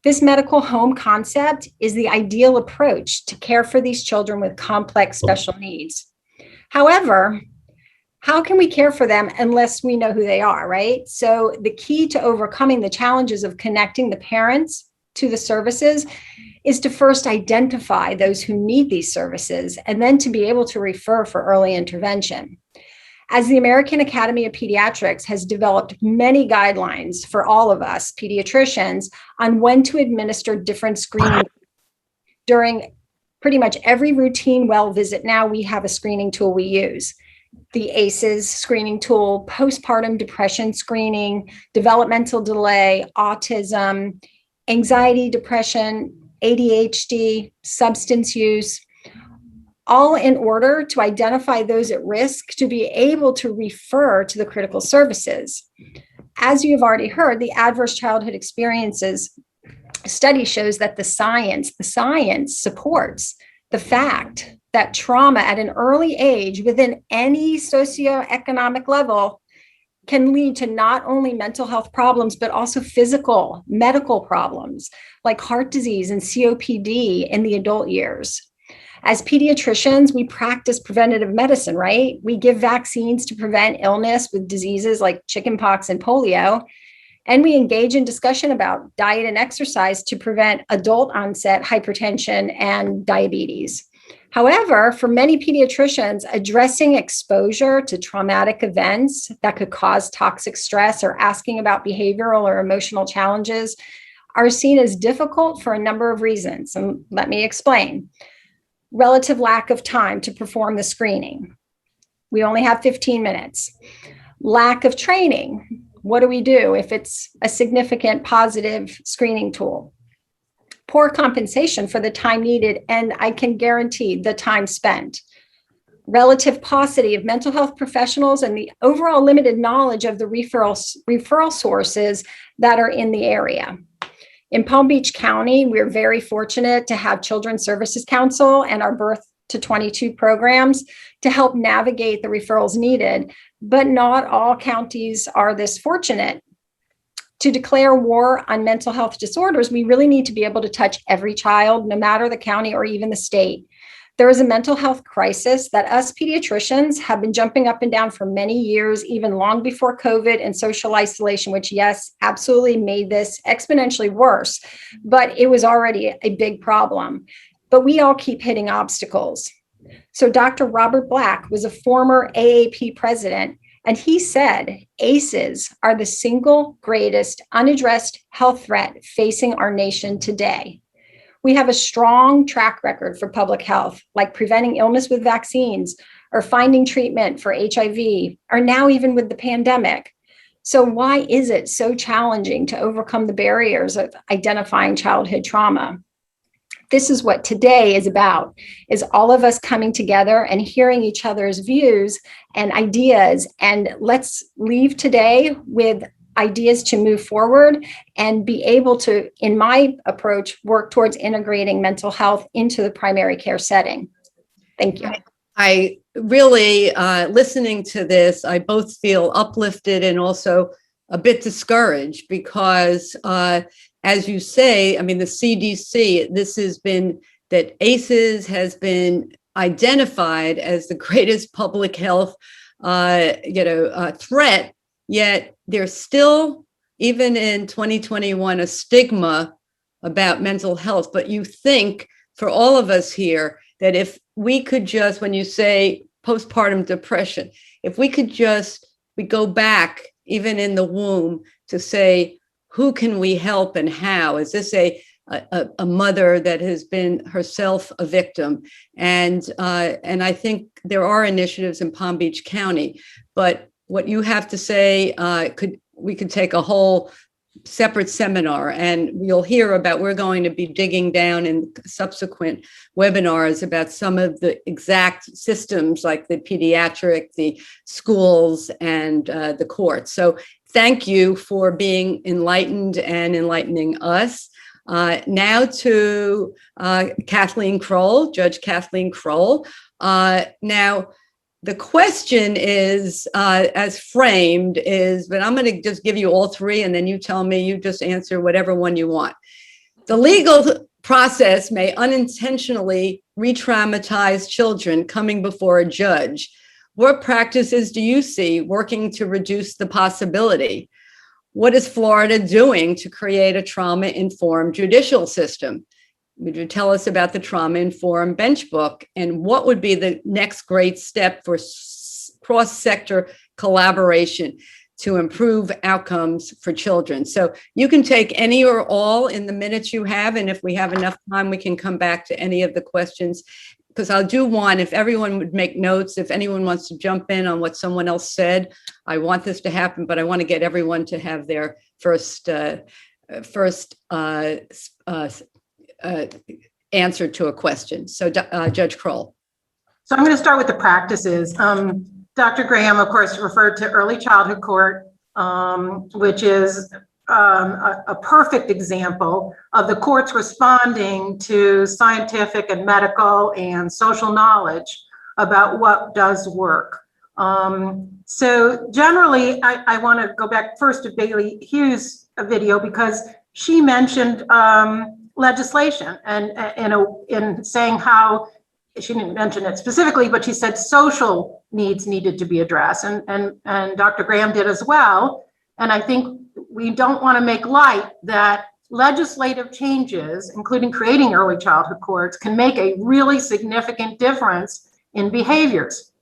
This medical home concept is the ideal approach to care for these children with complex special needs. However, how can we care for them unless we know who they are, right? So the key to overcoming the challenges of connecting the parents to the services is to first identify those who need these services, and then to be able to refer for early intervention. As the American Academy of Pediatrics has developed many guidelines for all of us pediatricians on when to administer different screening during pretty much every routine well visit. Now we have a screening tool we use. The ACEs screening tool, postpartum depression screening, developmental delay, autism, anxiety, depression, ADHD, substance use, all in order to identify those at risk to be able to refer to the critical services. As you've already heard, the adverse childhood experiences study shows that the science supports the fact that trauma at an early age within any socioeconomic level can lead to not only mental health problems, but also physical, medical problems like heart disease and COPD in the adult years. As pediatricians, we practice preventative medicine, right? We give vaccines to prevent illness with diseases like chickenpox and polio. And we engage in discussion about diet and exercise to prevent adult onset hypertension and diabetes. However, for many pediatricians, addressing exposure to traumatic events that could cause toxic stress or asking about behavioral or emotional challenges are seen as difficult for a number of reasons. And let me explain. Relative lack of time to perform the screening. We only have 15 minutes. Lack of training. What do we do if it's a significant positive screening tool? Poor compensation for the time needed, and I can guarantee the time spent. Relative paucity of mental health professionals and the overall limited knowledge of the referral sources that are in the area. In Palm Beach County, we're very fortunate to have Children's Services Council and our Birth to 22 programs to help navigate the referrals needed, but not all counties are this fortunate. To declare war on mental health disorders, we really need to be able to touch every child, no matter the county or even the state. There is a mental health crisis that us pediatricians have been jumping up and down for many years, even long before COVID and social isolation, which, yes, absolutely made this exponentially worse, but it was already a big problem. But we all keep hitting obstacles. So Dr. Robert Black was a former AAP president, and he said, ACEs are the single greatest unaddressed health threat facing our nation today. We have a strong track record for public health, like preventing illness with vaccines or finding treatment for HIV, or now even with the pandemic. So why is it so challenging to overcome the barriers of identifying childhood trauma? This is what today is about, is all of us coming together and hearing each other's views and ideas. And let's leave today with ideas to move forward and be able to, in my approach, work towards integrating mental health into the primary care setting. Thank you. I really, listening to this, I both feel uplifted and also a bit discouraged because, as you say, I mean, the CDC, this has been that ACEs has been identified as the greatest public health, threat. Yet there's still, even in 2021, a stigma about mental health. But you think for all of us here that if we could just, when you say postpartum depression, if we could just, we go back even in the womb to say, who can we help and how? Is this a mother that has been herself a victim? And I think there are initiatives in Palm Beach County, but what you have to say, we could take a whole separate seminar, and you'll hear about, we're going to be digging down in subsequent webinars about some of the exact systems like the pediatric, the schools, and the courts. So thank you for being enlightened and enlightening us. Now to Kathleen Kroll, Judge Kathleen Kroll. Now, the question is, as framed, is, but I'm going to just give you all three, and then you tell me, you just answer whatever one you want. The legal process may unintentionally re-traumatize children coming before a judge. What practices do you see working to reduce the possibility? What is Florida doing to create a trauma-informed judicial system? Would you tell us about the trauma-informed bench book, and what would be the next great step for cross-sector collaboration to improve outcomes for children? So you can take any or all in the minutes you have, and if we have enough time, we can come back to any of the questions, because I'll do one. If everyone would make notes, if anyone wants to jump in on what someone else said, I want this to happen, but I want to get everyone to have their first answer to a question. So Judge Kroll. So I'm going to start with the practices. Dr. Graham, of course, referred to early childhood court, which is a perfect example of the courts responding to scientific and medical and social knowledge about what does work. So generally, I want to go back first to Bailey Hughes' video because she mentioned legislation and in saying how she didn't mention it specifically, but she said social needs needed to be addressed, and Dr. Graham did as well. And I think we don't want to make light that legislative changes, including creating early childhood courts, can make a really significant difference in behaviors.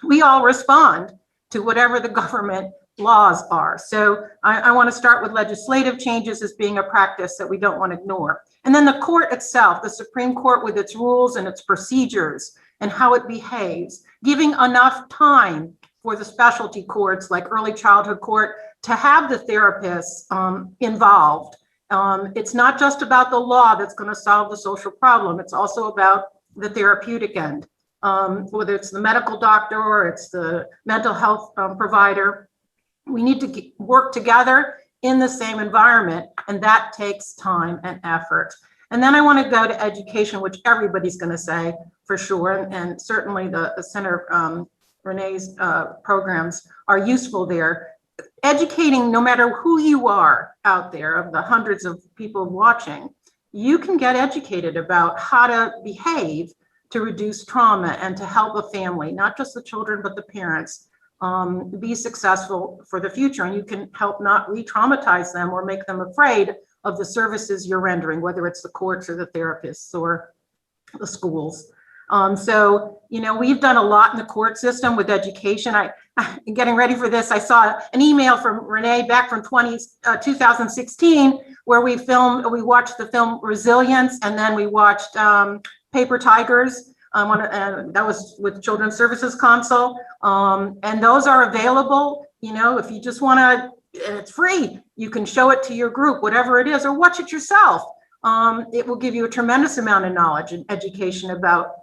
We all respond to whatever the government laws are. So I want to start with legislative changes as being a practice that we don't want to ignore. And then the court itself, the Supreme Court with its rules and its procedures and how it behaves, giving enough time for the specialty courts like early childhood court to have the therapists involved. It's not just about the law that's going to solve the social problem. It's also about the therapeutic end, whether it's the medical doctor or it's the mental health provider. We need to work together in the same environment, and that takes time and effort. And then I want to go to education, which everybody's going to say for sure, and certainly the Senator Renee's programs are useful there. Educating, no matter who you are out there, of the hundreds of people watching, you can get educated about how to behave to reduce trauma and to help a family, not just the children, but the parents, be successful for the future. And you can help not re-traumatize them or make them afraid of the services you're rendering, whether it's the courts or the therapists or the schools. So, you know, we've done a lot in the court system with education. Getting ready for this, I saw an email from Renee back from 2016, where we watched the film Resilience, and then we watched Paper Tigers. That was with Children's Services Council. And those are available, you know, if you just want to, it's free. You can show it to your group, whatever it is, or watch it yourself. It will give you a tremendous amount of knowledge and education about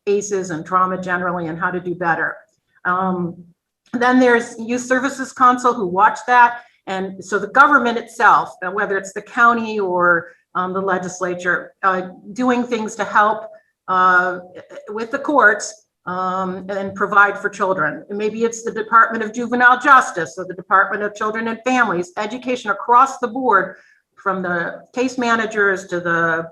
ACEs and trauma generally and how to do better. Then there's Youth Services Council who watch that. And so the government itself, whether it's the county or the legislature, doing things to help with the courts and provide for children. And maybe it's the Department of Juvenile Justice or the Department of Children and Families, education across the board, from the case managers to the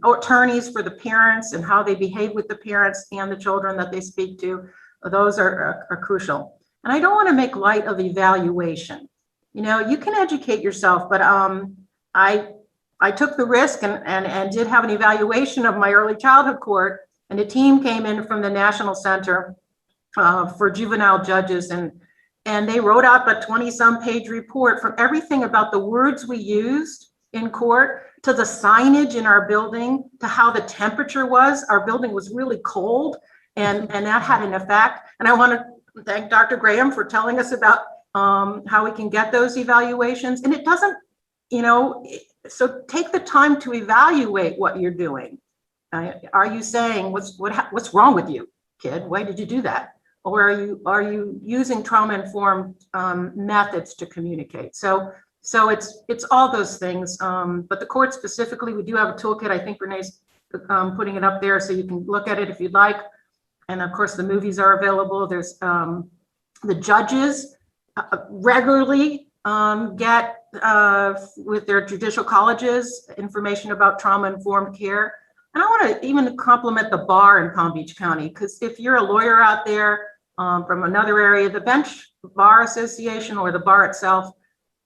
attorneys for the parents and how they behave with the parents and the children that they speak to. Those are crucial. And I don't want to make light of evaluation. You know, you can educate yourself, but I took the risk and did have an evaluation of my early childhood court, and a team came in from the National Center for Juvenile Judges, and they wrote out a 20-some page report from everything about the words we used in court to the signage in our building to how the temperature was. Our building was really cold, and that had an effect. And I want to thank Dr. Graham for telling us about how we can get those evaluations. And it doesn't, you know, so take the time to evaluate what you're doing. Are you saying what's wrong with you, kid? Why did you do that? Or are you using trauma-informed methods to communicate? So it's all those things. But the court specifically, we do have a toolkit. I think Renee's putting it up there so you can look at it if you'd like. And of course, the movies are available. There's the judges regularly get with their judicial colleges information about trauma-informed care. And I want to even compliment the bar in Palm Beach County, because if you're a lawyer out there from another area, the Bench Bar Association or the bar itself,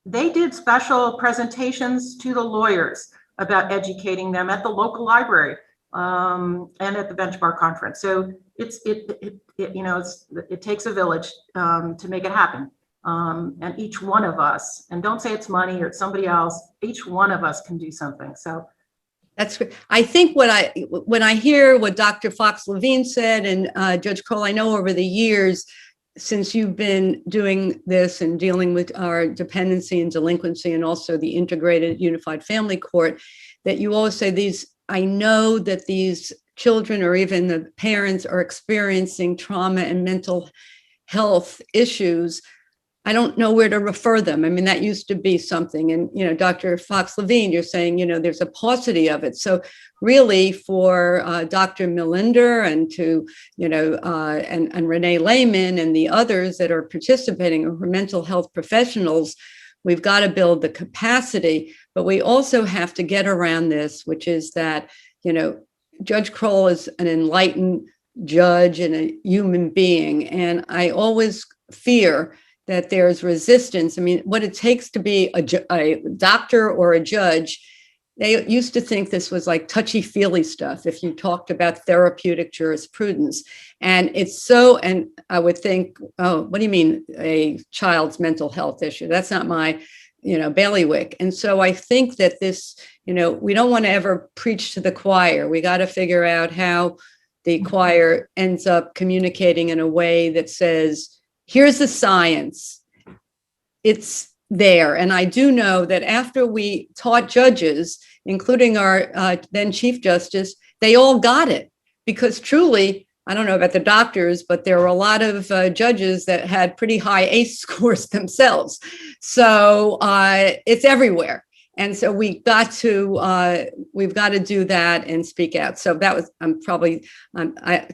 they did special presentations to the lawyers about educating them at the local library and at the Bench Bar Conference. So it takes a village to make it happen. And each one of us, and don't say it's money or it's somebody else, each one of us can do something. So that's great. I think when I hear what Dr. Fox Levine said, and Judge Cole, I know over the years, since you've been doing this and dealing with our dependency and delinquency and also the integrated unified family court, that you always say I know that these children or even the parents are experiencing trauma and mental health issues. I don't know where to refer them. I mean, that used to be something. And, Dr. Fox Levine, you're saying, there's a paucity of it. So really for Dr. Millender and to, and Renee Lehman and the others that are participating, or mental health professionals, we've got to build the capacity, but we also have to get around this, which is that, Judge Kroll is an enlightened judge and a human being. And I always fear that there's resistance. I mean, what it takes to be a doctor or a judge, they used to think this was like touchy-feely stuff if you talked about therapeutic jurisprudence. And it's so, and I would think, oh, what do you mean a child's mental health issue? That's not my, bailiwick. And so I think that this, we don't want to ever preach to the choir. We got to figure out how the choir ends up communicating in a way that says, here's the science. It's there. And I do know that after we taught judges, including our then Chief Justice, they all got it. Because truly, I don't know about the doctors, but there were a lot of judges that had pretty high ACE scores themselves. So it's everywhere. And so we've got to do that and speak out. So that was,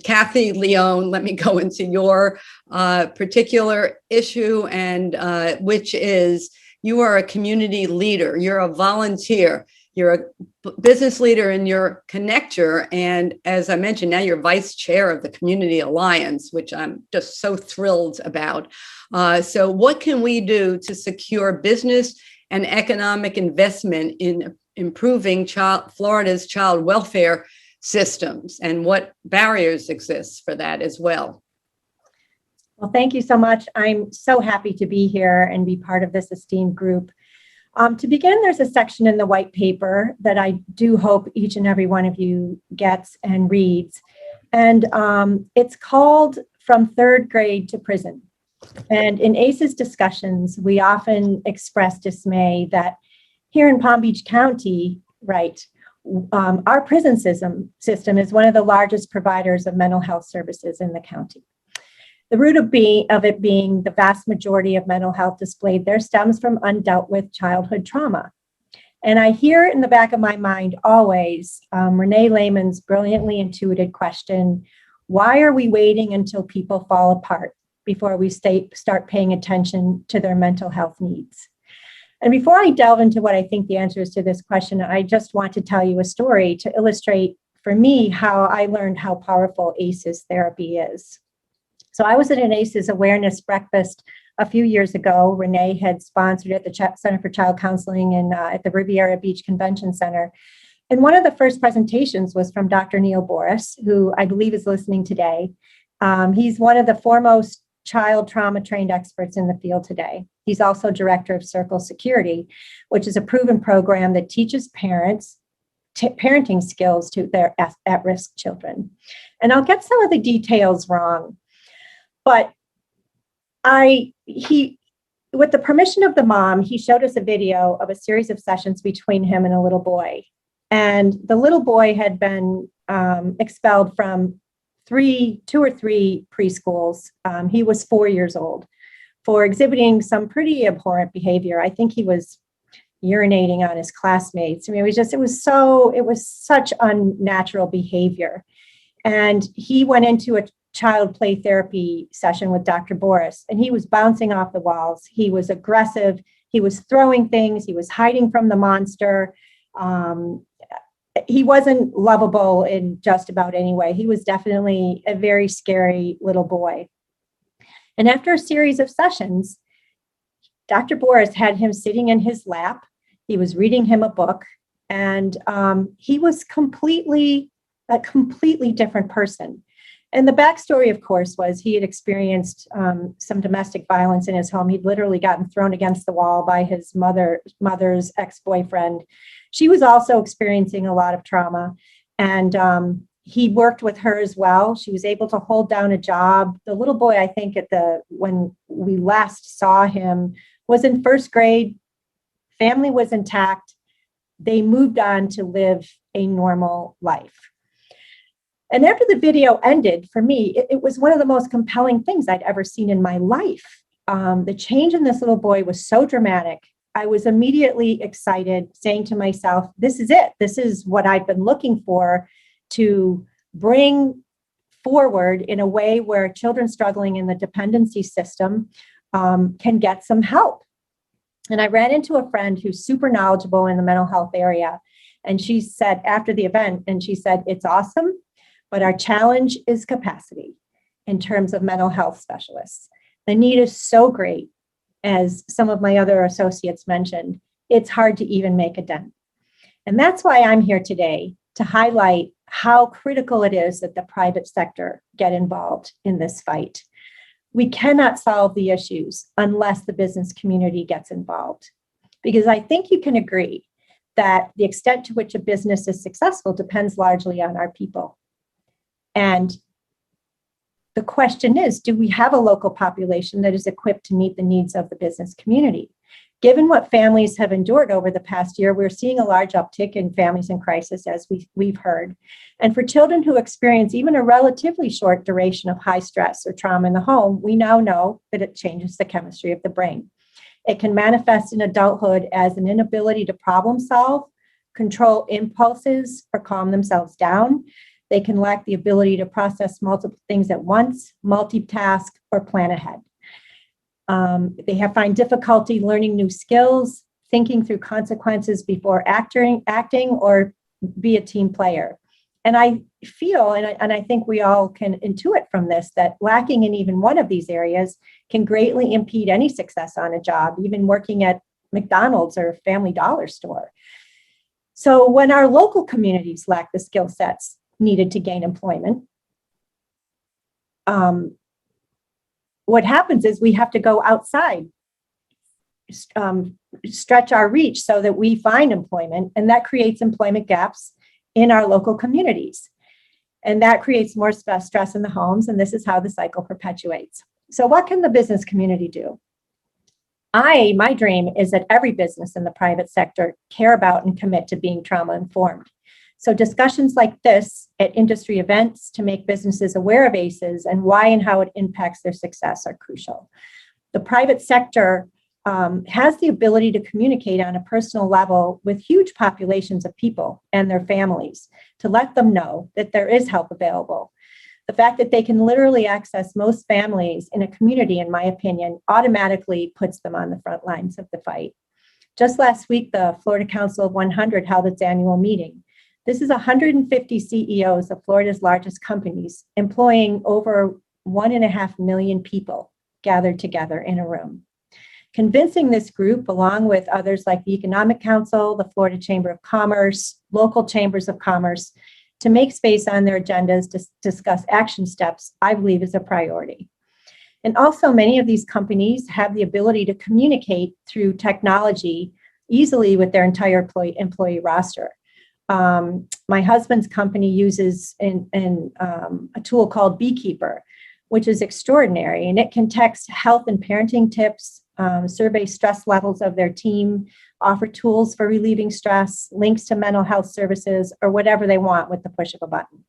Kathy, Leone, let me go into your particular issue, and which is you are a community leader. You're a volunteer. You're a business leader and you're a connector. And as I mentioned, now you're vice chair of the Community Alliance, which I'm just so thrilled about. So what can we do to secure business and economic investment in improving Florida's child welfare systems, and what barriers exist for that as well? Well, thank you so much. I'm so happy to be here and be part of this esteemed group. To begin, there's a section in the white paper that I do hope each and every one of you gets and reads. And it's called From Third Grade to Prison. And in ACE's discussions, we often express dismay that here in Palm Beach County, our prison system is one of the largest providers of mental health services in the county. The root of it being the vast majority of mental health displayed there stems from undealt with childhood trauma. And I hear in the back of my mind always Renee Lehman's brilliantly intuited question, why are we waiting until people fall apart before we start paying attention to their mental health needs? And before I delve into what I think the answer is to this question, I just want to tell you a story to illustrate for me how I learned how powerful ACEs therapy is. So I was at an ACEs awareness breakfast a few years ago. Renee had sponsored at the Center for Child Counseling at the Riviera Beach Convention Center. And one of the first presentations was from Dr. Neil Boris, who I believe is listening today. He's one of the foremost child trauma trained experts in the field today. He's also director of Circle Security, which is a proven program that teaches parents parenting skills to their at-risk children. And I'll get some of the details wrong, but with the permission of the mom, he showed us a video of a series of sessions between him and a little boy. And the little boy had been expelled from two or three preschools. He was 4 years old for exhibiting some pretty abhorrent behavior. I think he was urinating on his classmates. I mean, it was such unnatural behavior. And he went into a child play therapy session with Dr. Boris, and he was bouncing off the walls. He was aggressive. He was throwing things. He was hiding from the monster. He wasn't lovable in just about any way. He was definitely a very scary little boy. And after a series of sessions, Dr. Boris had him sitting in his lap. He was reading him a book, and he was a completely different person. And the backstory, of course, was he had experienced some domestic violence in his home. He'd literally gotten thrown against the wall by his mother's ex-boyfriend. She was also experiencing a lot of trauma, and he worked with her as well. She was able to hold down a job. The little boy, I think, when we last saw him, was in first grade. Family was intact. They moved on to live a normal life. And after the video ended, for me, it was one of the most compelling things I'd ever seen in my life. the change in this little boy was so dramatic. I was immediately excited, saying to myself, this is it. This is what I've been looking for, to bring forward in a way where children struggling in the dependency system can get some help. And I ran into a friend who's super knowledgeable in the mental health area. And she said, after the event, and she said, it's awesome, but our challenge is capacity in terms of mental health specialists. The need is so great, as some of my other associates mentioned, it's hard to even make a dent. And that's why I'm here today, to highlight how critical it is that the private sector get involved in this fight. We cannot solve the issues unless the business community gets involved, because I think you can agree that the extent to which a business is successful depends largely on our people. And the question is, do we have a local population that is equipped to meet the needs of the business community? Given what families have endured over the past year, we're seeing a large uptick in families in crisis, as we've heard. And for children who experience even a relatively short duration of high stress or trauma in the home, we now know that it changes the chemistry of the brain. It can manifest in adulthood as an inability to problem solve, control impulses, or calm themselves down. They can lack the ability to process multiple things at once, multitask, or plan ahead. They find difficulty learning new skills, thinking through consequences before acting, or be a team player. And I feel, and I think we all can intuit from this, that lacking in even one of these areas can greatly impede any success on a job, even working at McDonald's or Family Dollar store. So when our local communities lack the skill sets needed to gain employment, what happens is we have to go outside, stretch our reach so that we find employment, and that creates employment gaps in our local communities. And that creates more stress in the homes, and this is how the cycle perpetuates. So what can the business community do? My dream is that every business in the private sector care about and commit to being trauma informed. So discussions like this at industry events to make businesses aware of ACEs and why and how it impacts their success are crucial. The private sector has the ability to communicate on a personal level with huge populations of people and their families to let them know that there is help available. The fact that they can literally access most families in a community, in my opinion, automatically puts them on the front lines of the fight. Just last week, the Florida Council of 100 held its annual meeting. This is 150 CEOs of Florida's largest companies, employing over 1.5 million people gathered together in a room. Convincing this group, along with others like the Economic Council, the Florida Chamber of Commerce, local chambers of commerce, to make space on their agendas to discuss action steps, I believe is a priority. And also, many of these companies have the ability to communicate through technology easily with their entire employee roster. My husband's company uses a tool called Beekeeper, which is extraordinary, and it can text health and parenting tips, survey stress levels of their team, offer tools for relieving stress, links to mental health services, or whatever they want with the push of a button.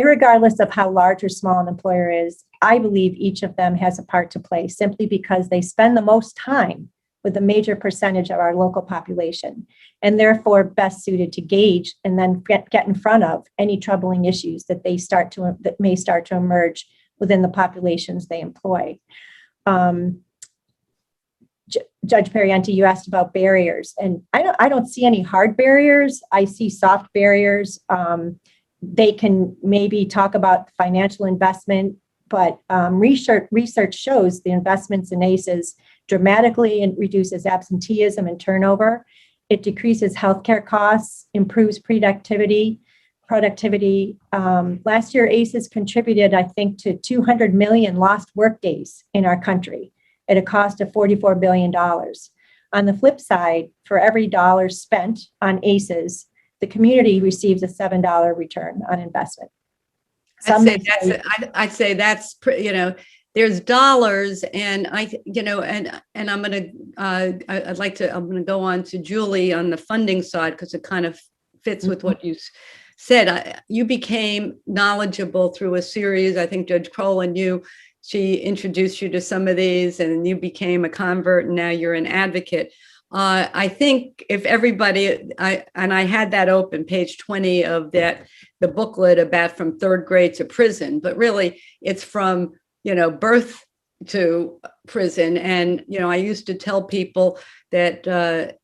Irregardless of how large or small an employer is, I believe each of them has a part to play simply because they spend the most time with a major percentage of our local population, and therefore best suited to gauge and then get in front of any troubling issues that may start to emerge within the populations they employ. Judge Perriente, you asked about barriers, and I don't see any hard barriers. I see soft barriers. They can maybe talk about financial investment, but research shows the investments in ACEs dramatically and reduces absenteeism and turnover. It decreases healthcare costs, improves productivity. Last year, ACEs contributed, I think, to 200 million lost workdays in our country at a cost of $44 billion. On the flip side, for every dollar spent on ACEs, the community receives a $7 return on investment. I'd say that's there's dollars, and I'm going to go on to Julie on the funding side because it kind of fits with what you said. You became knowledgeable through a series. I think Judge Kroll and you she introduced you to some of these and you became a convert and now you're an advocate. I think if everybody, I had that open, page 20 of the booklet about from third grade to prison, but really it's from, birth to prison. And, I used to tell people that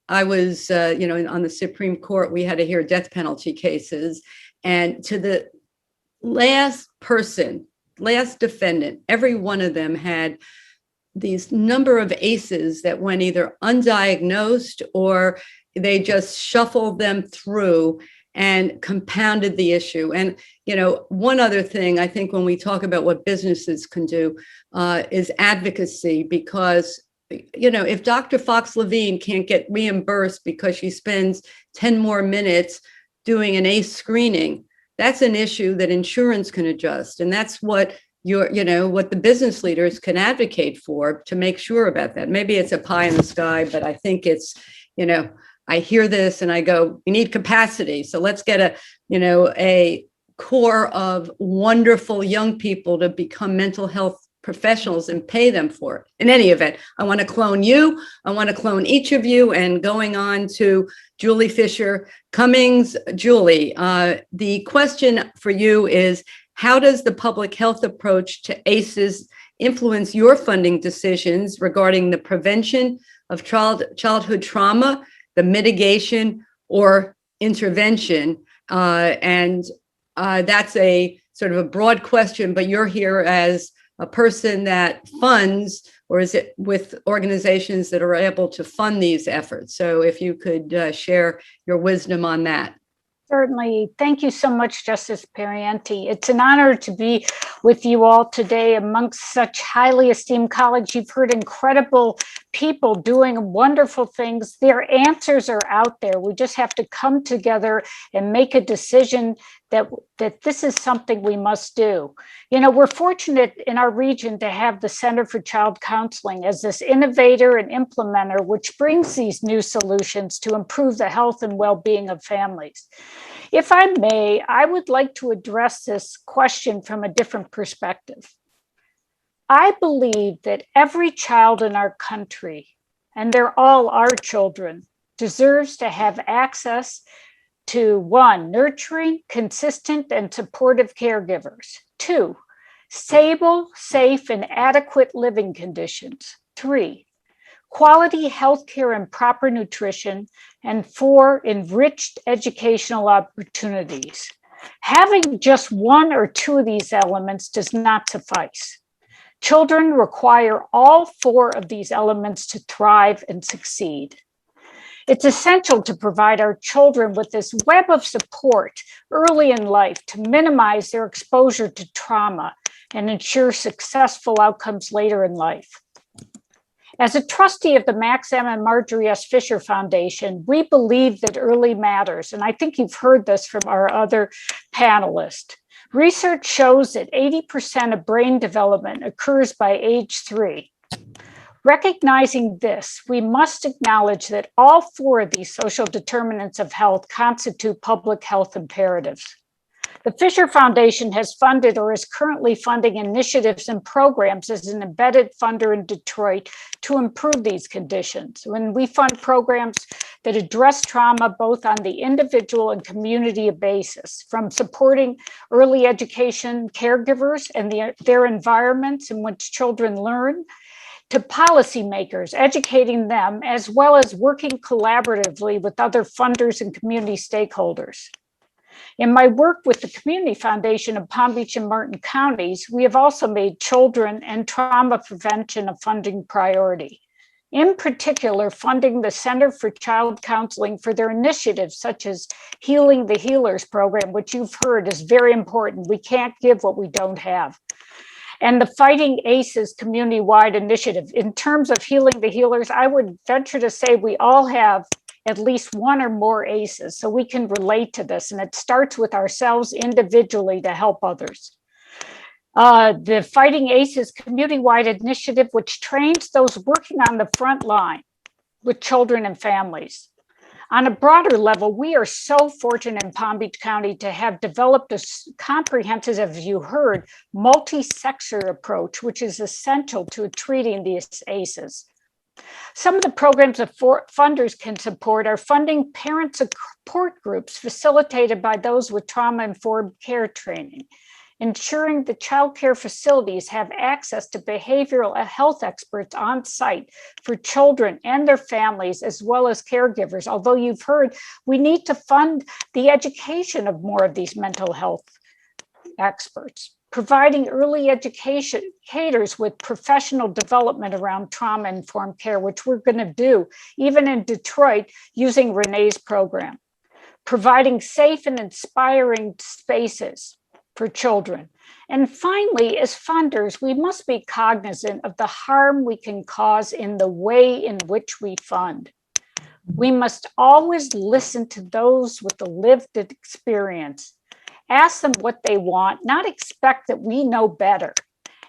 I was, on the Supreme Court, we had to hear death penalty cases. And to the last defendant, every one of them had these number of ACEs that went either undiagnosed or they just shuffled them through and compounded the issue. And, one other thing, I think when we talk about what businesses can do is advocacy, because, if Dr. Fox Levine can't get reimbursed because she spends 10 more minutes doing an ACE screening, that's an issue that insurance can adjust. And that's what what the business leaders can advocate for to make sure about that. Maybe it's a pie in the sky, but I think it's, I hear this and I go, we need capacity. So let's get a core of wonderful young people to become mental health professionals and pay them for it. In any event, I want to clone you. I want to clone each of you. And going on to Julie Fisher Cummings. Julie, the question for you is, how does the public health approach to ACEs influence your funding decisions regarding the prevention of childhood trauma, the mitigation or intervention? And that's a sort of a broad question, but you're here as a person that funds, or is it with organizations that are able to fund these efforts? So if you could share your wisdom on that. Certainly. Thank you so much, Justice Perriente. It's an honor to be with you all today amongst such highly esteemed colleagues. You've heard incredible people doing wonderful things. Their answers are out there. We just have to come together and make a decision that this is something we must do. We're fortunate in our region to have the Center for Child Counseling as this innovator and implementer, which brings these new solutions to improve the health and well-being of families. If I may, I would like to address this question from a different perspective. I believe that every child in our country, and they're all our children, deserves to have access to 1, nurturing, consistent, and supportive caregivers. 2, stable, safe, and adequate living conditions. 3, quality healthcare and proper nutrition. And 4, enriched educational opportunities. Having just 1 or 2 of these elements does not suffice. Children require all 4 of these elements to thrive and succeed. It's essential to provide our children with this web of support early in life to minimize their exposure to trauma and ensure successful outcomes later in life. As a trustee of the Max M. and Marjorie S. Fisher Foundation, we believe that early matters, and I think you've heard this from our other panelists. Research shows that 80% of brain development occurs by age 3. Recognizing this, we must acknowledge that all 4 of these social determinants of health constitute public health imperatives. The Fisher Foundation has funded or is currently funding initiatives and programs as an embedded funder in Detroit to improve these conditions. When we fund programs that address trauma both on the individual and community basis, from supporting early education caregivers and their environments in which children learn, to policymakers, educating them, as well as working collaboratively with other funders and community stakeholders. In my work with the Community Foundation of Palm Beach and Martin counties, we have also made children and trauma prevention a funding priority. In particular, funding the Center for Child Counseling for their initiatives, such as Healing the Healers program, which you've heard is very important. We can't give what we don't have. And the Fighting ACEs community-wide initiative. In terms of Healing the Healers, I would venture to say we all have at least 1 or more ACEs, so we can relate to this. And it starts with ourselves individually to help others. The Fighting ACEs community-wide initiative, which trains those working on the front line with children and families. On a broader level, we are so fortunate in Palm Beach County to have developed a comprehensive, as you heard, multi-sector approach, which is essential to treating these ACEs. Some of the programs that funders can support are funding parent support groups facilitated by those with trauma-informed care training, ensuring the child care facilities have access to behavioral health experts on site for children and their families, as well as caregivers. Although you've heard, we need to fund the education of more of these mental health experts, providing early educators with professional development around trauma-informed care, which we're going to do, even in Detroit, using Renee's program, providing safe and inspiring spaces for children. And finally, as funders, we must be cognizant of the harm we can cause in the way in which we fund. We must always listen to those with the lived experience, ask them what they want, not expect that we know better,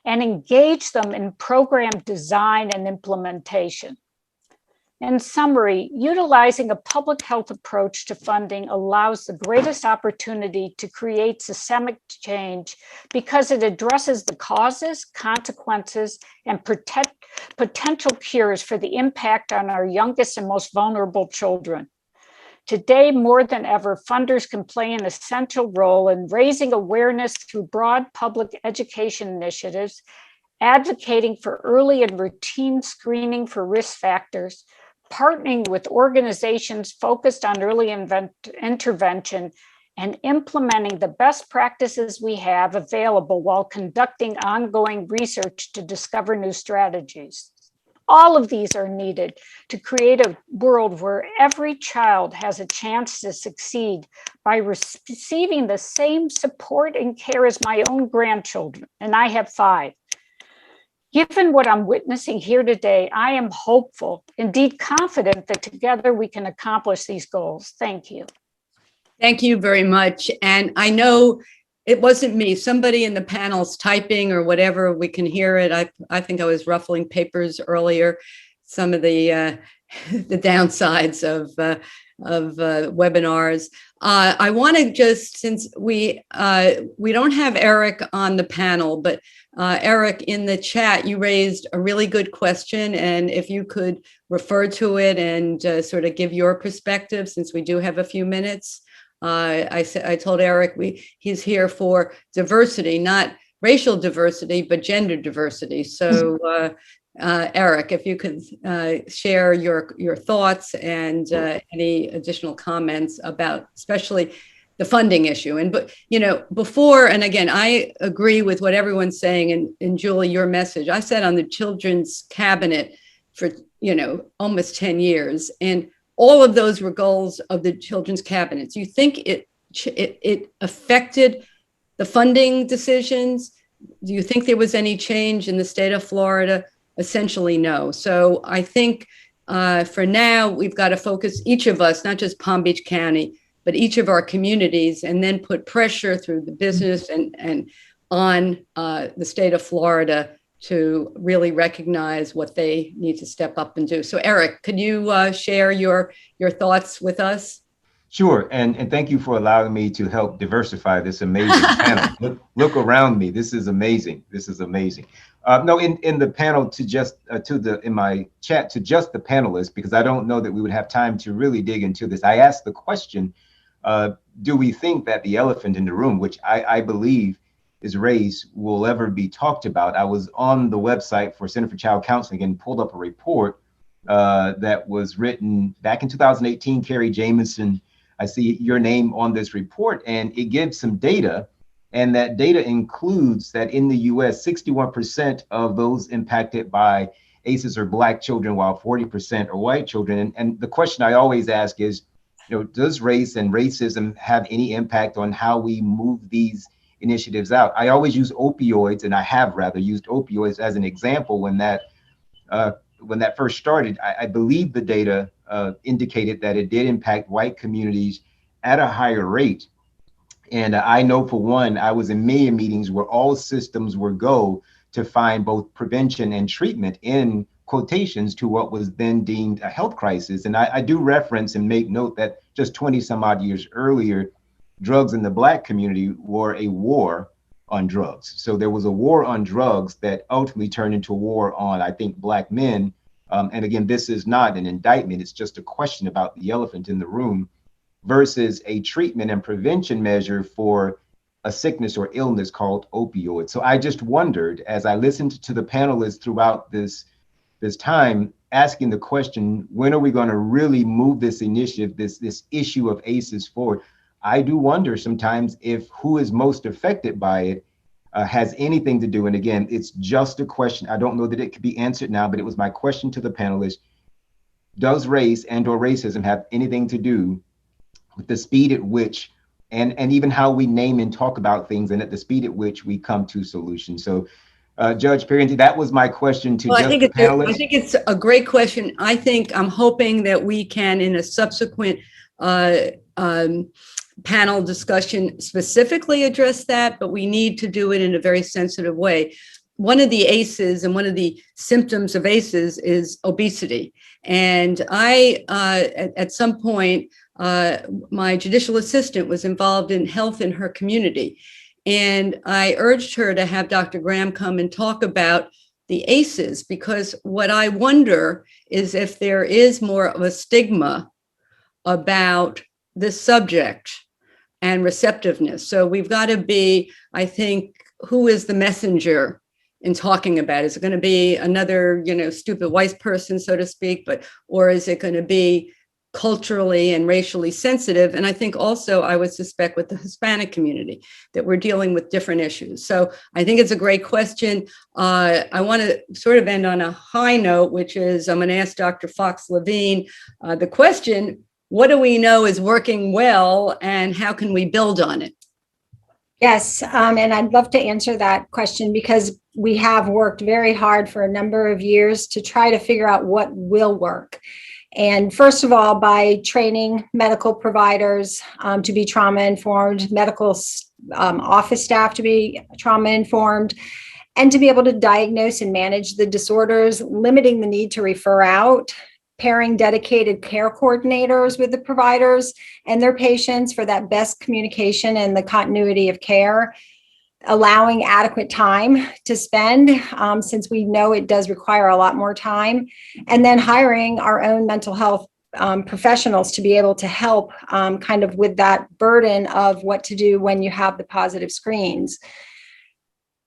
and engage them in program design and implementation. In summary, utilizing a public health approach to funding allows the greatest opportunity to create systemic change because it addresses the causes, consequences, and potential cures for the impact on our youngest and most vulnerable children. Today, more than ever, funders can play an essential role in raising awareness through broad public education initiatives, advocating for early and routine screening for risk factors, partnering with organizations focused on early intervention, and implementing the best practices we have available while conducting ongoing research to discover new strategies. All of these are needed to create a world where every child has a chance to succeed by receiving the same support and care as my own grandchildren, and I have 5. Given what I'm witnessing here today, I am hopeful, indeed confident, that together we can accomplish these goals. Thank you. Thank you very much. And I know it wasn't me, somebody in the panel's typing or whatever, we can hear it. I think I was ruffling papers earlier, some of the downsides of webinars. I want to just, since we don't have Eric on the panel, but Eric, in the chat, you raised a really good question, and if you could refer to it and sort of give your perspective, since we do have a few minutes. I told Eric he's here for diversity, not racial diversity, but gender diversity. So Eric, if you could share your thoughts and any additional comments about especially the funding issue. And but before, and again, I agree with what everyone's saying, and Julie, your message. I sat on the Children's Cabinet for almost 10 years, and all of those were goals of the Children's Cabinet. Do you think it affected the funding decisions? Do you think there was any change in the state of Florida? Essentially, no. So I think for now, we've got to focus, each of us, not just Palm Beach County, but each of our communities, and then put pressure through the business and on the state of Florida to really recognize what they need to step up and do. So Eric, could you share your thoughts with us? Sure, and thank you for allowing me to help diversify this amazing panel. Look around me. This is amazing. This is amazing. No, in the panel in my chat to just the panelists, because I don't know that we would have time to really dig into this. I asked the question, do we think that the elephant in the room, which I believe is race, will ever be talked about? I was on the website for Center for Child Counseling and pulled up a report that was written back in 2018. Carrie Jamison, I see your name on this report, and it gives some data. And that data includes that in the US, 61% of those impacted by ACEs are Black children, while 40% are white children. And the question I always ask is, does race and racism have any impact on how we move these initiatives out? I always use opioids, and I have rather used opioids as an example. When that first started, I believe the data indicated that it did impact white communities at a higher rate. And I know, for one, I was in meetings where all systems were go to find both prevention and treatment in quotations to what was then deemed a health crisis. And I do reference and make note that just 20 some odd years earlier, drugs in the Black community were a war on drugs. So there was a war on drugs that ultimately turned into a war on, I think, Black men. And again, this is not an indictment. It's just a question about the elephant in the room versus a treatment and prevention measure for a sickness or illness called opioids. So I just wondered, as I listened to the panelists throughout this time, asking the question, when are we going to really move this initiative, this issue of ACEs forward? I do wonder sometimes if who is most affected by it has anything to do. And again, it's just a question. I don't know that it could be answered now, but it was my question to the panelists. Does race and or racism have anything to do with the speed at which, and even how we name and talk about things, and at the speed at which we come to solutions? So Judge Perriente, that was my question to just the panelists. I think it's a great question. I'm hoping that we can, in a subsequent panel discussion, specifically address that, but we need to do it in a very sensitive way. One of the ACEs and one of the symptoms of ACEs is obesity. And at some point, my judicial assistant was involved in health in her community. And I urged her to have Dr. Graham come and talk about the ACEs, because what I wonder is if there is more of a stigma about this subject and receptiveness. So we've got to be, I think, who is the messenger in talking about it? Is it going to be another, stupid white person, so to speak, or is it going to be culturally and racially sensitive? And I think also, I would suspect with the Hispanic community that we're dealing with different issues. So I think it's a great question. I want to sort of end on a high note, which is I'm going to ask Dr. Fox Levine the question, what do we know is working well and how can we build on it? Yes, and I'd love to answer that question because we have worked very hard for a number of years to try to figure out what will work. And first of all, by training medical providers to be trauma informed, medical office staff to be trauma informed, and to be able to diagnose and manage the disorders, limiting the need to refer out, pairing dedicated care coordinators with the providers and their patients for that best communication and the continuity of care, allowing adequate time to spend, since we know it does require a lot more time, and then hiring our own mental health professionals to be able to help kind of with that burden of what to do when you have the positive screens.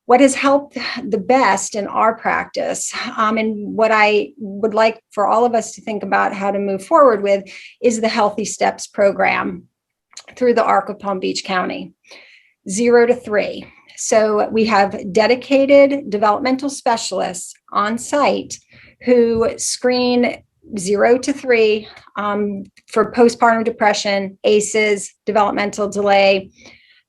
What has helped the best in our practice, and what I would like for all of us to think about how to move forward with, is the Healthy Steps program through the ARC of Palm Beach County, 0 to 3. So we have dedicated developmental specialists on site who screen 0 to 3 for postpartum depression, ACEs, developmental delay.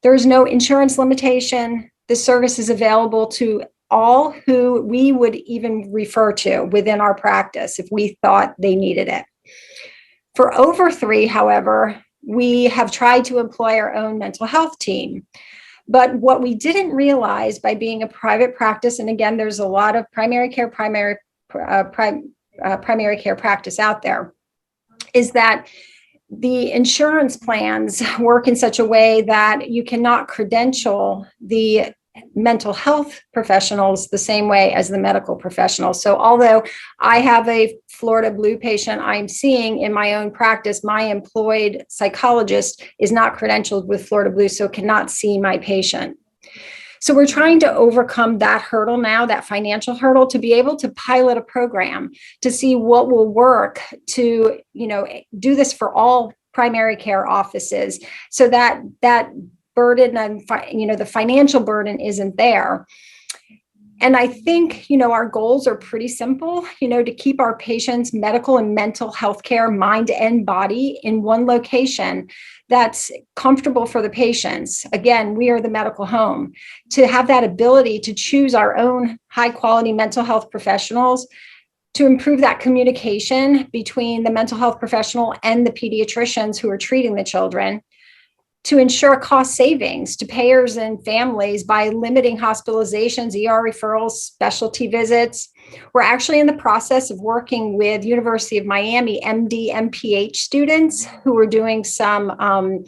There's no insurance limitation. The service is available to all who we would even refer to within our practice if we thought they needed it. For over 3, however, we have tried to employ our own mental health team. But what we didn't realize by being a private practice, and again, there's a lot of primary care practice out there, is that the insurance plans work in such a way that you cannot credential the mental health professionals the same way as the medical professionals. So although I have a Florida Blue patient I'm seeing in my own practice, my employed psychologist is not credentialed with Florida Blue, so cannot see my patient. So we're trying to overcome that hurdle now, that financial hurdle, to be able to pilot a program to see what will work to, do this for all primary care offices, so that burden and the financial burden isn't there. And I think, our goals are pretty simple, to keep our patients' medical and mental health care, mind and body, in one location that's comfortable for the patients. Again, we are the medical home. To have that ability to choose our own high quality mental health professionals, to improve that communication between the mental health professional and the pediatricians who are treating the children, to ensure cost savings to payers and families by limiting hospitalizations, ER referrals, specialty visits, We're actually in the process of working with University of Miami MD, MPH students who are doing some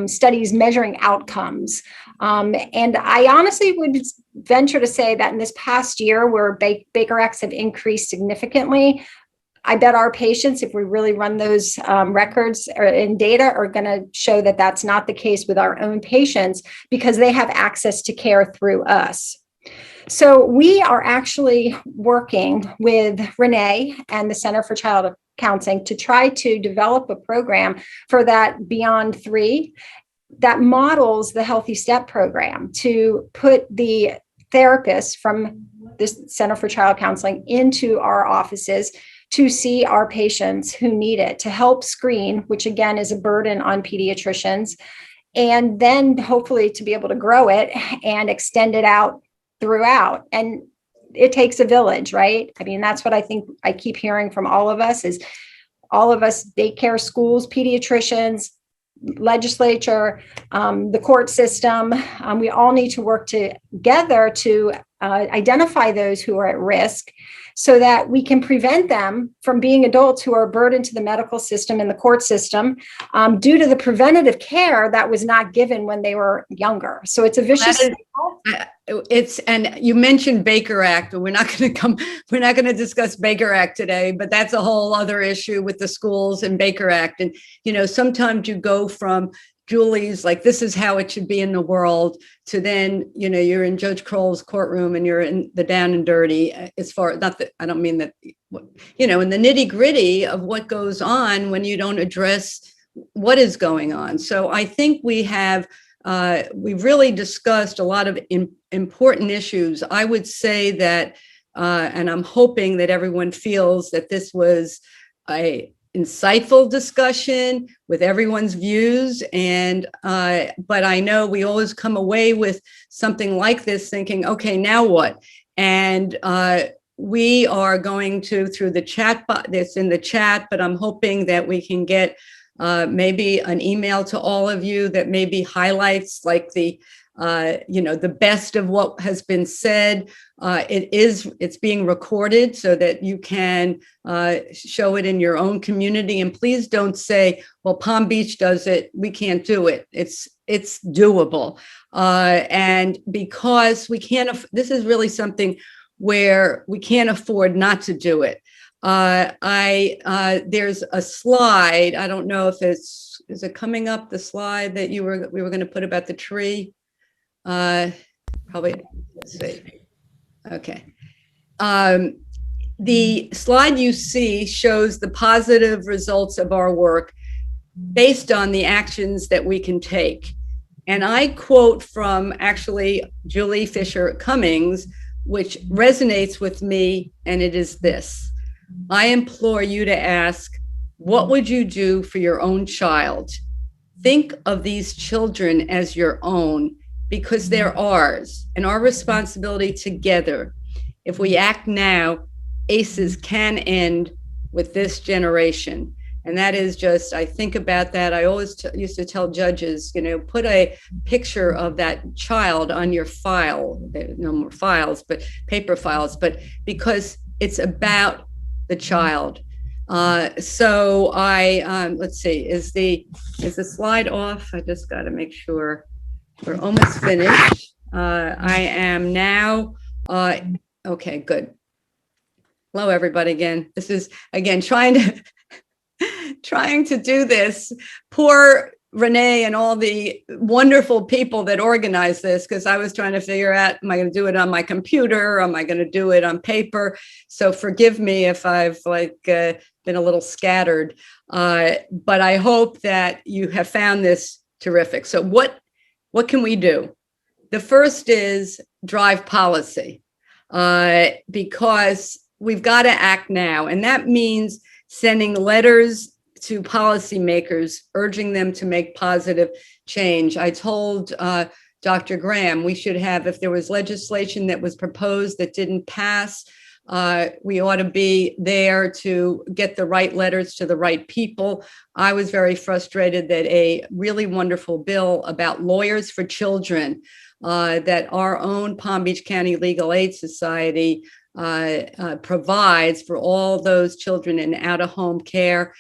studies measuring outcomes. And I honestly would venture to say that in this past year, where Baker Acts have increased significantly, I bet our patients, if we really run those records and data, are going to show that that's not the case with our own patients because they have access to care through us. So we are actually working with Renee and the Center for Child Counseling to try to develop a program for that Beyond 3 that models the Healthy Step program to put the therapists from the Center for Child Counseling into our offices to see our patients who need it, to help screen, which again is a burden on pediatricians, and then hopefully to be able to grow it and extend it out throughout. And it takes a village, right? I mean, that's what I think I keep hearing from all of us is all of us, daycare schools, pediatricians, legislature, the court system, we all need to work together to identify those who are at risk so that we can prevent them from being adults who are a burden to the medical system and the court system due to the preventative care that was not given when they were younger. So it's a vicious cycle. And you mentioned Baker Act, but we're not going to discuss Baker Act today, but that's a whole other issue with the schools and Baker Act. And, sometimes you go from Julie's, like, this is how it should be in the world, to then, you're in Judge Kroll's courtroom and you're in the down and dirty as far, not that, I don't mean that, in the nitty gritty of what goes on when you don't address what is going on. So I think we've really discussed a lot of important issues. I would say that, and I'm hoping that everyone feels that this was a insightful discussion with everyone's views. And, but I know we always come away with something like this thinking, okay, now what? And we are going to, through the chat bot that's in the chat, but I'm hoping that we can get maybe an email to all of you that maybe highlights like the best of what has been said. It's being recorded so that you can show it in your own community. And please don't say, well, Palm Beach does it, we can't do it. It's doable. And because we can't, this is really something where we can't afford not to do it. There's a slide. I don't know if is it coming up, the slide that we were going to put about the tree? Probably, let's see. Okay. The slide you see shows the positive results of our work based on the actions that we can take. And I quote from actually Julie Fisher Cummings, which resonates with me, and it is this: I implore you to ask, what would you do for your own child? Think of these children as your own, because they're ours and our responsibility together. If we act now, ACEs can end with this generation. And that is just, I think about that. I always used to tell judges, put a picture of that child on your file, no more files, but paper files, but because it's about the child. So let's see, is the slide off? I just got to make sure. We're almost finished. I am now, okay, good. Hello, everybody again. This is, again, trying to do this. Poor Renee and all the wonderful people that organized this, because I was trying to figure out, am I going to do it on my computer? Am I going to do it on paper? So forgive me if I've been a little scattered, but I hope that you have found this terrific. So what can we do? The first is drive policy, because we've got to act now. And that means sending letters to policymakers, urging them to make positive change. I told Dr. Graham, we should have, if there was legislation that was proposed that didn't pass, we ought to be there to get the right letters to the right people. I was very frustrated that a really wonderful bill about lawyers for children that our own Palm Beach County Legal Aid Society provides for all those children in out-of-home care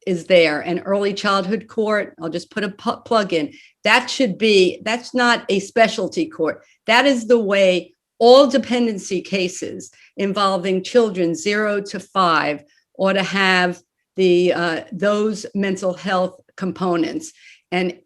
is there. And early childhood court, I'll just put a plug in. That's not a specialty court. That is the way all dependency cases involving children 0 to 5 ought to have those mental health components. And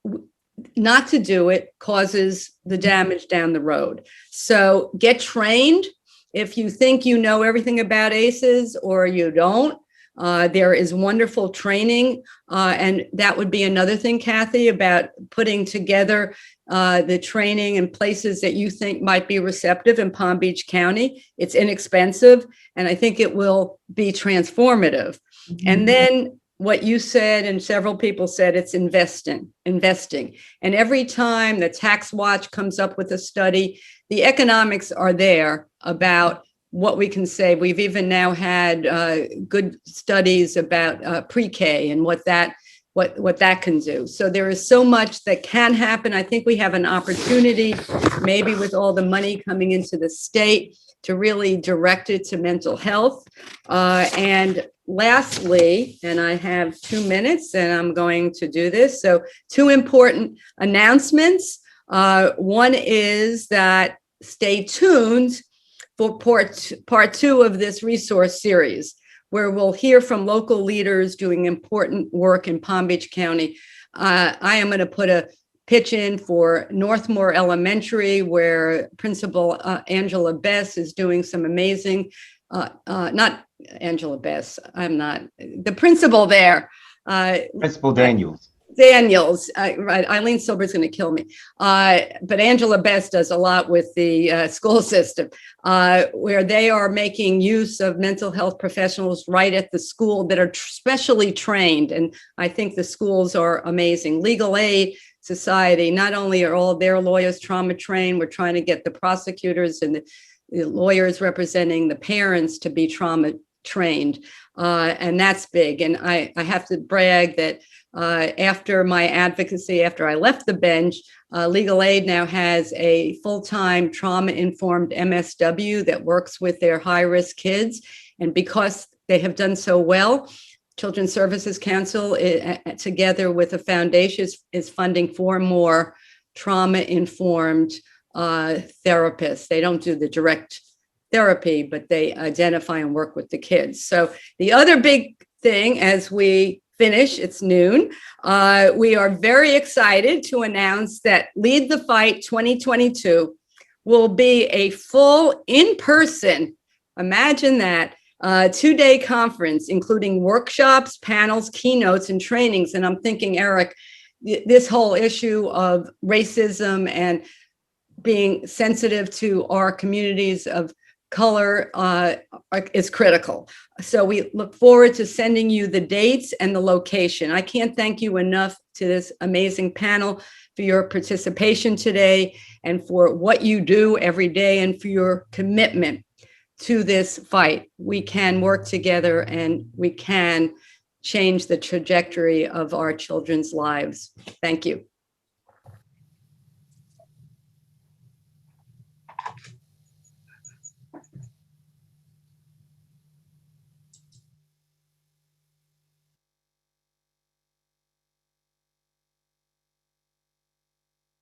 not to do it causes the damage down the road. So get trained. If you think you know everything about ACEs or you don't, there is wonderful training. And that would be another thing, Kathy, about putting together the training in places that you think might be receptive in Palm Beach County. It's inexpensive, and I think it will be transformative. Mm-hmm. And then what you said, and several people said, it's investing. And every time the Tax Watch comes up with a study, the economics are there about what we can save. We've even now had good studies about pre-K and what that can do. So there is so much that can happen. I think we have an opportunity, maybe with all the money coming into the state, to really direct it to mental health. And lastly, and I have 2 minutes and I'm going to do this. So 2 important announcements. One is that stay tuned for part 2 of this resource series, where we'll hear from local leaders doing important work in Palm Beach County. I am going to put a pitch in for Northmore Elementary, where Principal Angela Bess is doing some amazing, not Angela Bess, I'm not, the principal there. Principal Daniels. Right. Eileen Silber's going to kill me. But Angela Bess does a lot with the school system, where they are making use of mental health professionals right at the school that are specially trained. And I think the schools are amazing. Legal Aid Society, not only are all their lawyers trauma trained, we're trying to get the prosecutors and the lawyers representing the parents to be trauma trained. And that's big. And I have to brag that after my advocacy, after I left the bench, Legal Aid now has a full-time trauma-informed MSW that works with their high-risk kids. And because they have done so well, Children's Services Council, together with a foundation, is funding 4 more trauma-informed therapists. They don't do the direct therapy, but they identify and work with the kids. So the other big thing, as we finish, it's noon, we are very excited to announce that Lead the Fight 2022 will be a full in-person, imagine that, 2-day conference, including workshops, panels, keynotes, and trainings. And I'm thinking, Eric, this whole issue of racism and being sensitive to our communities of color is critical. So we look forward to sending you the dates and the location. I can't thank you enough to this amazing panel for your participation today and for what you do every day and for your commitment to this fight. We can work together and we can change the trajectory of our children's lives. Thank you.